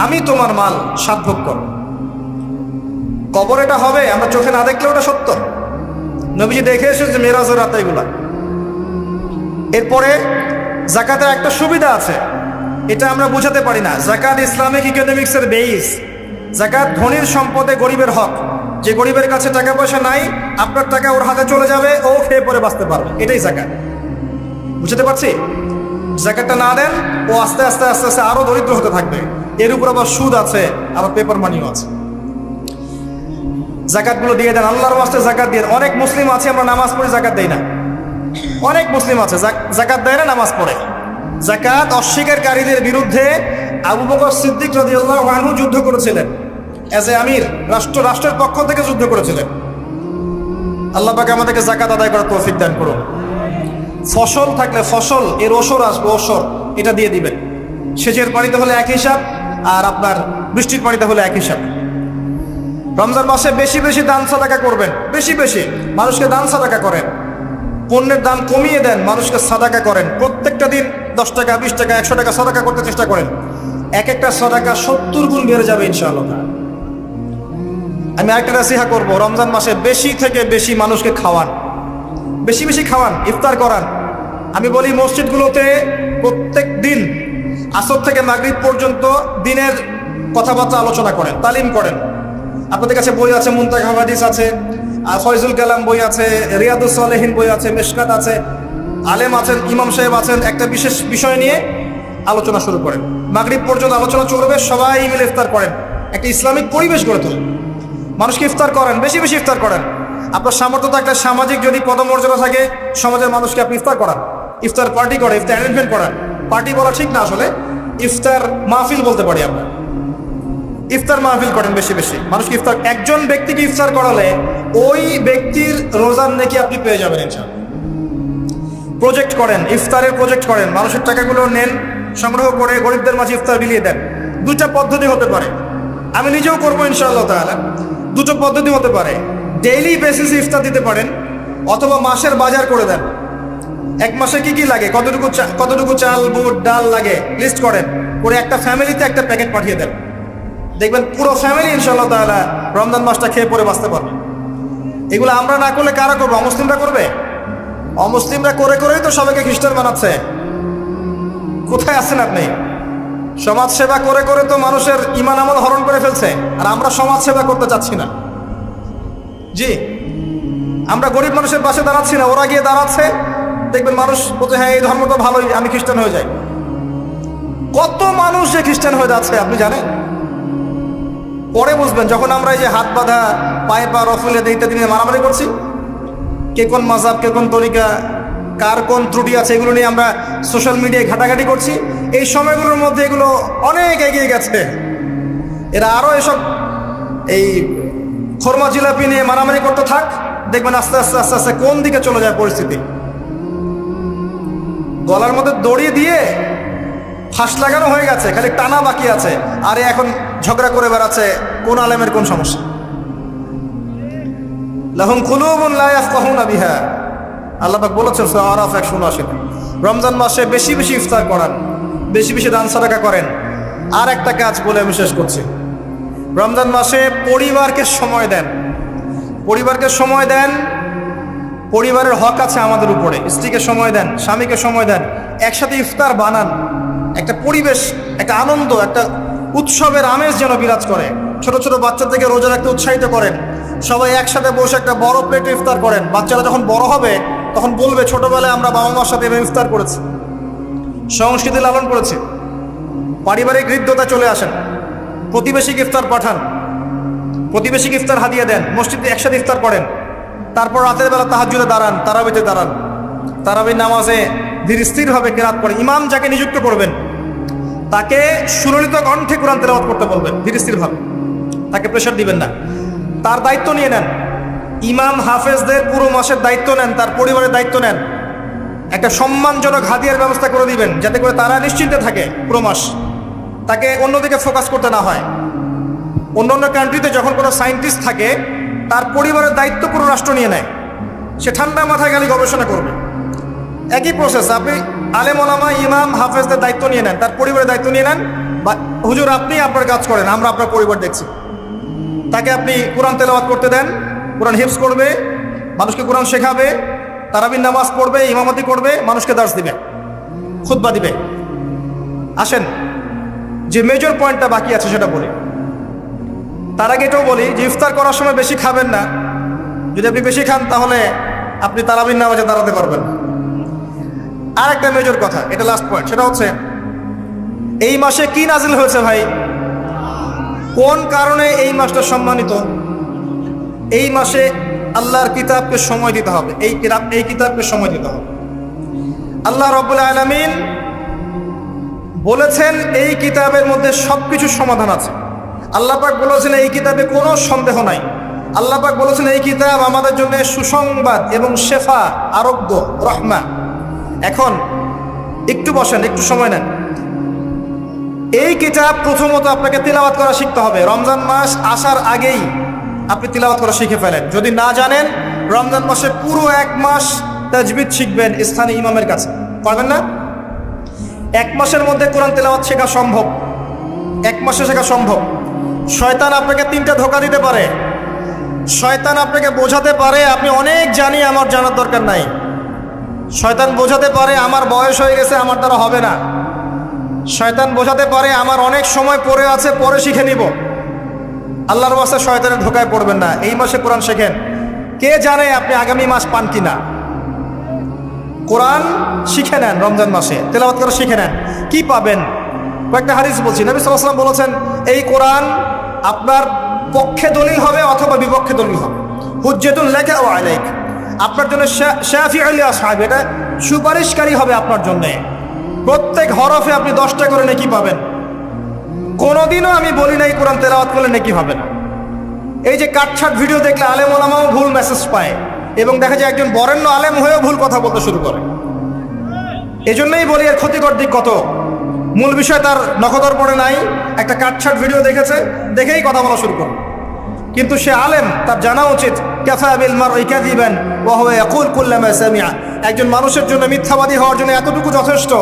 আমি তোমার মাল 7 ভোগ কর। কবর এটা হবে, আমরা চোখে না দেখলেও ওটা সত্য। নবীজি দেখে এসেছে মেরাজের রাতে এগুলা। এরপরে জাকাতের একটা সুবিধা আছে, এটা আমরা বুঝাতে পারি না। জাকাত ইসলামিক ইকোনমিক্সের বেইস। জাকাত ধনীর সম্পদে গরিবের হক। যে গরিবের কাছে টাকা পয়সা নাই, আপনার টাকা ওর হাতে চলে যাবে, ও খেয়ে পরে বাঁচতে পারবে, এটাই জাকাত। বুঝতে পারছি? জাকাতটা না দেন, ও আস্তে আস্তে আস্তে আস্তে আরো দরিদ্র হতে থাকবে। এর উপর আবার সুদ আছে, আবার পেপার মানিও আছে। জাকাতগুলো দিয়ে দেন, আল্লাহর ওয়াস্তে জাকাত দিয়ে। অনেক মুসলিম আছে আমরা নামাজ পড়ে জাকাত দেই না। অনেক মুসলিম আছে জাকাত দেয় না, নামাজ পড়ে। জাকাত অস্বীকারীদের বিরুদ্ধে আবু বকর সিদ্দিক রাদিয়াল্লাহু আনহু যুদ্ধ করেছিলেন। এজ এ আমির, রাষ্ট্রের পক্ষ থেকে যুদ্ধ করেছিলেন। আল্লাহ পাক আমাদেরকে জাকাত আদায় করার তৌফিক দান করুন। ফসল থাকলে ফসল, এর ওসর আসবে, ওসর এটা দিয়ে দিবেন। সেচের পানিতে হলে এক হিসাব, আর আপনার বৃষ্টির পানিতে হলে এক হিসাব। রমজান মাসে বেশি বেশি দান সাদাকা করবেন, বেশি বেশি মানুষকে দান সাদাকা করেন। পণ্যের দাম কমিয়ে দেন, মানুষকে সাদাকা করেন। প্রত্যেকটা দিন 10 টাকা, 20 টাকা, 100 টাকা সাদাকা করতে চেষ্টা করেন। এক একটা সাদাকা 70 গুণ বেড়ে যাবে ইনশাআল্লাহ। আমি আরেকটা নসিহা করব, রমজান মাসে বেশি থেকে বেশি মানুষকে খাওয়ান, বেশি বেশি খাওয়ান, ইফতার করান। আমি বলি মসজিদগুলোতে প্রত্যেক দিন আসর থেকে মাগরিব পর্যন্ত দিনের কথাবার্তা আলোচনা করেন, তালিম করেন। আপনাদের কাছে বই আছে, মুনতাকা হাদিস আছে, ফয়জুল কালাম বই আছে, রিয়াদুস সালেহিন বই আছে, মিশকাত আছে, আলেম আছেন, ইমাম সাহেব আছেন। একটা বিশেষ বিষয় নিয়ে আলোচনা শুরু করেন, মাগরিব পর্যন্ত আলোচনা চলবে, সবাই মিলে ইফতার করেন, একটা ইসলামিক পরিবেশ গড়ে তোলেন, মানুষকে ইফতার করেন, বেশি বেশি ইফতার করেন। আপনার সামর্থ্য থাকলে, সামাজিক যদি পদমর্যাদা থাকে, সমাজের মানুষকে আপনি ইফতার করান, ইফতার পার্টি করে, ইফতার অ্যারেঞ্জমেন্ট করান। পার্টি বলা ঠিক না, আসলে ইফতার মাহফিল বলতে পারি আমরা। ইফতার মাহফিল করেন বেশি বেশি, মানুষকে ইফতার। একজন ব্যক্তিকে ইফতার করালে ওই ব্যক্তির রোজার নেকি আপনি পেয়ে যাবেন ইনশাআল্লাহ। প্রজেক্ট করেন, ইফতারের প্রজেক্ট করেন, মানুষের টাকাগুলো নেন, সংগ্রহ করে গরিবদের মাঝে ইফতার বিলিয়ে দেন। দুইটা পদ্ধতি হতে পারে, আমি নিজেও করবো ইনশাআল্লাহ তাআলা। দুটো পদ্ধতি হতে পারে, ডেইলি বেসিসে ইফতার দিতে পারেন, অথবা মাসের বাজার করে দেন। এক মাসে কি কি লাগে, কতটুকু চাল, বুট, ডাল লাগে লিস্ট করেন, করে একটা ফ্যামিলিতে একটা প্যাকেট পাঠিয়ে দেন। দেখবেন পুরো ফ্যামিলি ইনশাআল্লাহ তাআলা রমজান মাসটা খেয়ে পরে বাঁচতে পারবে। এগুলো আমরা না করলে কারা করবে? অমুসলিমরা করবে। অমুসলিমরা করে করেই তো সবাইকে খ্রিস্টান বানাচ্ছে। কোথায় আছেন আপনি? সমাজ সেবা করে করে তো মানুষের ঈমান আমল হরণ করে ফেলছে, আর আমরা সমাজ সেবা করতে চাচ্ছি না। জি, আমরা গরিব মানুষের পাশে দাঁড়াচ্ছি না, ওরা গিয়ে দাঁড়াচ্ছে। দেখবেন মানুষ বলছে, হ্যাঁ এই ধর্মটা ভালোই, আমি খ্রিস্টান হয়ে যাই। কত মানুষ যে খ্রিস্টান হয়ে যাচ্ছে আপনি জানেন? পরে বুঝবেন, যখন আমরা এই যে হাত বাঁধা, পায়ে পা রফুলে ইত্যাদি নিয়ে মারামারি করছি, কে কোন মাযহাব, কে কোন তরিকা, কার কোন ত্রুটি আছে, এগুলো নিয়ে আমরা সোশ্যাল মিডিয়ায় ঘাটাঘাটি করছি। এই সময়গুলোর মধ্যে এগুলো অনেক এগিয়ে গেছে। এরা আরো এসব এই খরমা জিলাপি নিয়ে মারামারি করতে থাক, দেখবেন আস্তে আস্তে আস্তে আস্তে কোন দিকে চলে যায় পরিস্থিতি। গলার মধ্যে দড়ি দিয়ে ফাঁস লাগানো হয়ে গেছে, খালি টানা বাকি আছে। আরে এখন ঝগড়া করে বেড়াচ্ছে কোন আলেমের কোন সমস্যা। লাহুম কুলুবুন লা ইয়াফকাহুনা বিহা, আল্লাহ পাক বলেছেন সূরা আরাফ 179। রমজান মাসে বেশি বেশি ইফতার করান, বেশি বেশি দান সাদাকা করেন। আর একটা কাজ বলে আমি শেষ করছি, রমজান মাসে পরিবারকে সময় দেন। পরিবারকে সময় দেন, পরিবারের হক আছে আমাদের উপরে। স্ত্রীকে সময় দেন, স্বামীকে সময় দেন, একসাথে ইফতার বানান। একটা পরিবেশ, একটা আনন্দ, একটা উৎসবের আমেজ যেন বিরাজ করে। ছোট ছোট বাচ্চা থেকে রোজা রাখতে উৎসাহিত করেন। সবাই একসাথে বসে একটা বড় প্লেটে ইফতার করেন। বাচ্চারা যখন বড় হবে তখন বলবে, ছোটবেলায় আমরা বাবা মার সাথে এভাবে ইফতার করেছি, সংস্কৃতি লালন করেছি। পারিবারিক হৃদ্যতা চলে আসেন। প্রতিবেশীকে ইফতার পাঠান, প্রতিবেশীকে ইফতার হাদিয়া দেন, মসজিদে একসাথে ইফতার করেন। তারপর রাতের বেলা তাহাজ্জুদে দাঁড়ান, তারাবিতে দাঁড়ান। তারাবি নামাজে ধীর স্থিরভাবে কেরাত পড়েন। ইমাম যাকে নিযুক্ত করবেন তাকে সুললিত কণ্ঠে কোরআন তেলাওয়াত করতে বলবেন, ধীর স্থিরভাবে। তাকে প্রেশার দিবেন না, তার দায়িত্ব নিয়ে নেন। ইমাম হাফেজদের পুরো মাসের দায়িত্ব নেন, তার পরিবারের দায়িত্ব নেন। একটা সম্মানজনক হাদিয়ার ব্যবস্থা করে দিবেন, যাতে করে তারা নিশ্চিন্তে থাকে পুরো মাস, তাকে অন্যদিকে ফোকাস করতে না হয়। অন্য অন্য কান্ট্রিতে যখন কোনো সায়েন্টিস্ট থাকে, তার পরিবারের দায়িত্ব পুরো রাষ্ট্র নিয়ে নেয়। সে ঠান্ডা মাথায় খালি গবেষণা করবে। একই প্রসেস, আপনি আলেম ওলামা, ইমাম, হাফেজদের দায়িত্ব নিয়ে নেন, তার পরিবারের দায়িত্ব নিয়ে নেন। বা হুজুর আপনি আপনার কাজ করেন, আমরা আপনার পরিবার দেখছি। তাকে আপনি কোরআন তেলাওয়াত করতে দেন, কোরআন হিফজ করবে, মানুষকে কোরআন শেখাবে, তারাবির নামাজ পড়বে, ইমামতি করবে, মানুষকে দার্স দিবে, খুতবা দিবে। আসেন, যে মেজর পয়েন্টটা বাকি আছে সেটা বলি। তার আগে এটাও বলি যে ইফতার করার সময় বেশি খাবেন না। যদি আপনি বেশি খান তাহলে আপনি তারাবির নামাজে দাঁড়াতে পারবেন না। আর একটা মেজর কথা, এটা লাস্ট পয়েন্ট, সেটা হচ্ছে এই মাসে কি নাজিল হয়েছে ভাই? কোন কারণে এই মাসটা সম্মানিত? এই মাসে আল্লাহর কিতাবকে সময় দিতে হবে, এই কিতাবকে সময় দিতে হবে। আল্লাহ রাব্বুল আলামিন বলেছেন এই কিতাবের মধ্যে সবকিছু সমাধান আছে। আল্লাহ পাক বলেছেন এই কিতাবে কোনো সন্দেহ নাই। আল্লাহ পাক বলেছেন এই কিতাব আমাদের জন্য সুসংবাদ এবং শেফা, আরোগ্য, রহমা। এখন একটু বসেন, একটু সময় নেন। এই কিতাব প্রথমত আপনাকে তিলাওয়াত করা শিখতে হবে। রমজান মাস আসার আগেই আপনি তিলাওয়াত করা শিখে ফেলেন। যদি না জানেন, রমজান মাসে পুরো 1 মাস তাজবিদ শিখবেন স্থানীয় ইমামের কাছে। পারবেন না? 1 মাসের মধ্যে কোরআন তিলাওয়াত শেখা সম্ভব। এক মাসে শেখা সম্ভব। শয়তান আপনাকে 3টা ধোঁকা দিতে পারে। শয়তান আপনাকে বোঝাতে পারে আপনি অনেক জানি, আমার জানার দরকার নাই। শয়তান বোঝাতে পারে আমার বয়স হয়ে গেছে, আমার দ্বারা হবে না। শয়তান বোঝাতে পারে আমার অনেক সময় পড়ে আছে, পরে শিখে নিব। আল্লাহর ওয়াস্তে শয়তানের ধোকায় পড়বেন না। এই মাসে কোরআন শেখেন, কে জানে আপনি আগামী মাস পান কিনা। কোরআন শিখে নেন, রমজান মাসে তেলাওয়াত করে শিখে নেন, কি পাবেন। কয়েকটা হাদিস বলছি। নবী সাল্লাল্লাহু আলাইহি ওয়াসাল্লাম বলেছেন, এই কোরআন আপনার পক্ষে দলিল হবে অথবা বিপক্ষে দলিল হবে। হুজ্জাতুল লাকা ওয়া আলাইক, আপনার জন্য শাফিউল লি আসহাবি, এটা সুপারিশকারী হবে আপনার জন্য। প্রত্যেক হরফে আপনি 10টা করে নেকি পাবেন। কোনোদিনও আমি বলি নাই কোরআন তেলাওয়াত করলে নেকি হবে না। এই যে কাটছাট ভিডিও দেখলে আলেম ওলামাও ভুল মেসেজ পায়, এবং দেখা যায় একজন বরেণ্য আলেম হয়েও ভুল কথা বলতে শুরু করে। এজন্যই বলি এর ক্ষতিকর দিক কত। মূল বিষয় তার নখদর পড়ে নাই, একটা কাটছাট ভিডিও দেখেছে, দেখেই কথা বলা শুরু করে। কিন্তু সে আলেম, তার জানা উচিত কাফা বিল মারই কাযিবান ওয়া হুয়া ইয়াকুল কুল্লামা সামিআ। একজন মানুষের জন্য মিথ্যাবাদী হওয়ার জন্য এতটুকু যথেষ্ট,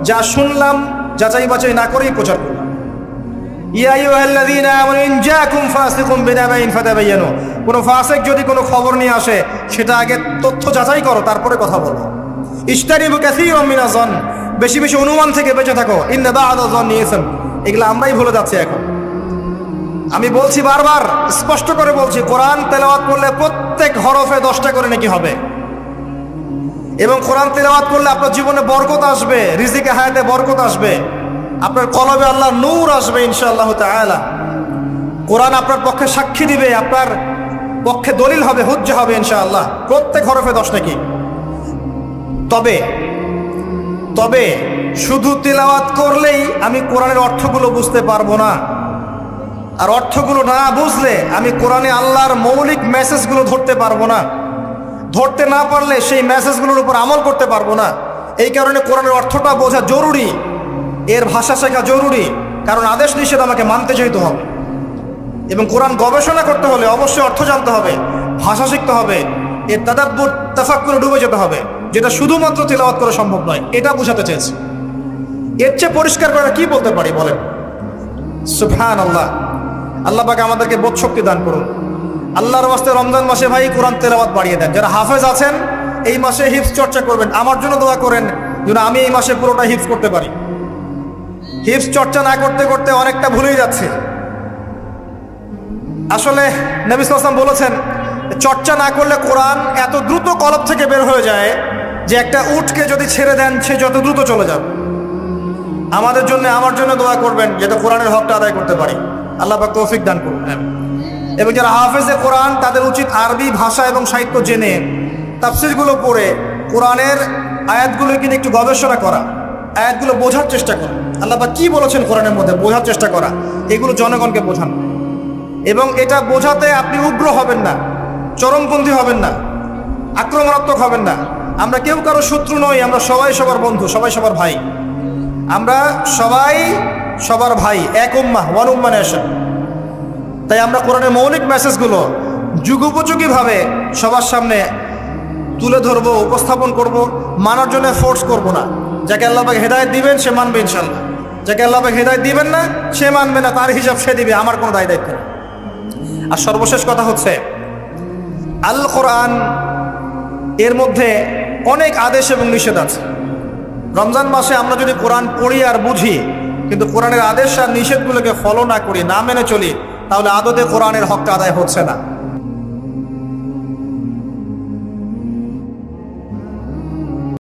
যা শুনলাম যাচাই বাছাই না করেই প্রচার করলাম। ইয়া আইয়ুহাল্লাযীনা আমানু ইন জাআকুম ফাসিকুম বিনাবাইন ফাতাবায়ানু, কোনো ফাসিক যদি কোনো খবর নিয়ে আসে সেটা আগে তথ্য যাচাই করো, তারপরে কথা বলো। ইশতারিবু কাসীরাম মিনাজ যন, বেশি বেশি অনুমান থেকে বেঁচে থাকো। ইন্না বা'দা যন্নি ইসম, এগুলো আমরাই ভুলে যাচ্ছি এখন। আমি বলছি বারবার, স্পষ্ট করে বলছি, কোরআন তেলাওয়াত করলে প্রত্যেক হরফে 10টা করে নেকি হবে। এবং কোরআন তেলাওয়াত করলে আপনার জীবনে বরকত আসবে, রিজিকে হায়াতে বরকত আসবে, আপনার কলবে আল্লাহর নূর আসবে ইনশাআল্লাহ তাআলা। কোরআন আপনার পক্ষে সাক্ষী দিবে, আপনার পক্ষে দলিল হবে, হুজ্জা হবে ইনশাআল্লাহ। প্রত্যেক হরফে 10 নেকি। তবে শুধু তেলাওয়াত করলেই আমি কোরআনের অর্থগুলো বুঝতে পারবো না। আর অর্থগুলো না বুঝলে আমি কোরআনে আল্লাহর মৌলিক মেসেজগুলো ধরতে পারবো না। ধরতে না পারলে সেই মেসেজগুলোর উপর আমল করতে পারবো না। এই কারণে কোরআনের অর্থটা বোঝা জরুরি, এর ভাষা শেখা জরুরি। কারণ আদেশ নিষেধ আমাকে মানতে চাইতে হবে। এবং কোরআন গবেষণা করতে হলে অবশ্যই অর্থ জানতে হবে, ভাষা শিখতে হবে, এর তাদাব্বুর তাফাক্কুরে ডুবে যেতে হবে, যেটা শুধুমাত্র তেলাওয়াত করা সম্ভব নয়। এটা বোঝাতে চেয়েছি। এর চেয়ে পরিষ্কার করে কি বলতে পারি বলেন? সুবহানাল্লাহ। আল্লাহ পাক আমাদেরকে বোধ শক্তি দান করুন। আল্লাহর ওয়াস্তে রমজান মাসে ভাই কোরআন তেলাওয়াত বাড়িয়ে দেন। যারা হাফেজ আছেন এই মাসে হিফজ চর্চা করবেন। আমার জন্য দোয়া করেন যেন আমি এই মাসে পুরোটা হিফজ করতে পারি। হিফজ চর্চা না করতে করতে অনেকটা ভুলেই যাচ্ছে। আসলে নবী সাল্লাল্লাহু আলাইহি ওয়াসাল্লাম বলেছেন, চর্চা না করলে কোরআন এত দ্রুত কলব থেকে বের হয়ে যায় যে একটা উটকে যদি ছেড়ে দেন সে যত দ্রুত চলে যাবে। আমাদের জন্য, আমার জন্য দোয়া করবেন যাতে কোরআনের হকটা আদায় করতে পারি। আল্লাহ পাক তৌফিক দান করুন। এবং যারা হাফেজে কোরআন তাদের উচিত আরবি ভাষা এবং সাহিত্য জেনে তাফসিরগুলো পড়ে কোরআনের আয়াতগুলো কিনে একটু গবেষণা করা, আয়াতগুলো বোঝার চেষ্টা করা, আল্লাহ পাক কি বলেছেন কোরআনের মধ্যে বোঝার চেষ্টা করা, এগুলো জনগণকে বোঝান। এবং এটা বোঝাতে আপনি উগ্র হবেন না, চরমপন্থী হবেন না, আক্রমণাত্মক হবেন না। আমরা কেউ কারো শত্রু নই, আমরা সবাই সবার বন্ধু, সবাই সবার ভাই। আমরা সবাই সবার ভাই, এক উম্মাহ, ওয়ান উম্মাহ নেশন। তাই আমরা কোরআনের মৌলিক মেসেজগুলো যুগোপযোগীভাবে সবার সামনে তুলে ধরবো, উপস্থাপন করব। মানার জন্য ফোর্স করব না। যাকে আল্লাহ পাক হেদায়েত দিবেন সে মানবে ইনশাআল্লাহ, যাকে আল্লাহ পাক হেদায়েত দিবেন না সে মানবে না, তার হিসাব সে দিবে, আমার কোনো দায় দায়িত্ব নেই। আর সর্বশেষ কথা হচ্ছে, আল কোরআন এর মধ্যে অনেক আদেশ এবং নিষেধ আছে। রমজান মাসে আমরা যদি কোরআন পড়ি আর বুঝি কিন্তু কোরআনের আদেশ আর নিষেধগুলোকে ফলো না করি, না মেনে চলি, তাহলে আদতে কোরআনের হকটা আদায় হচ্ছে না।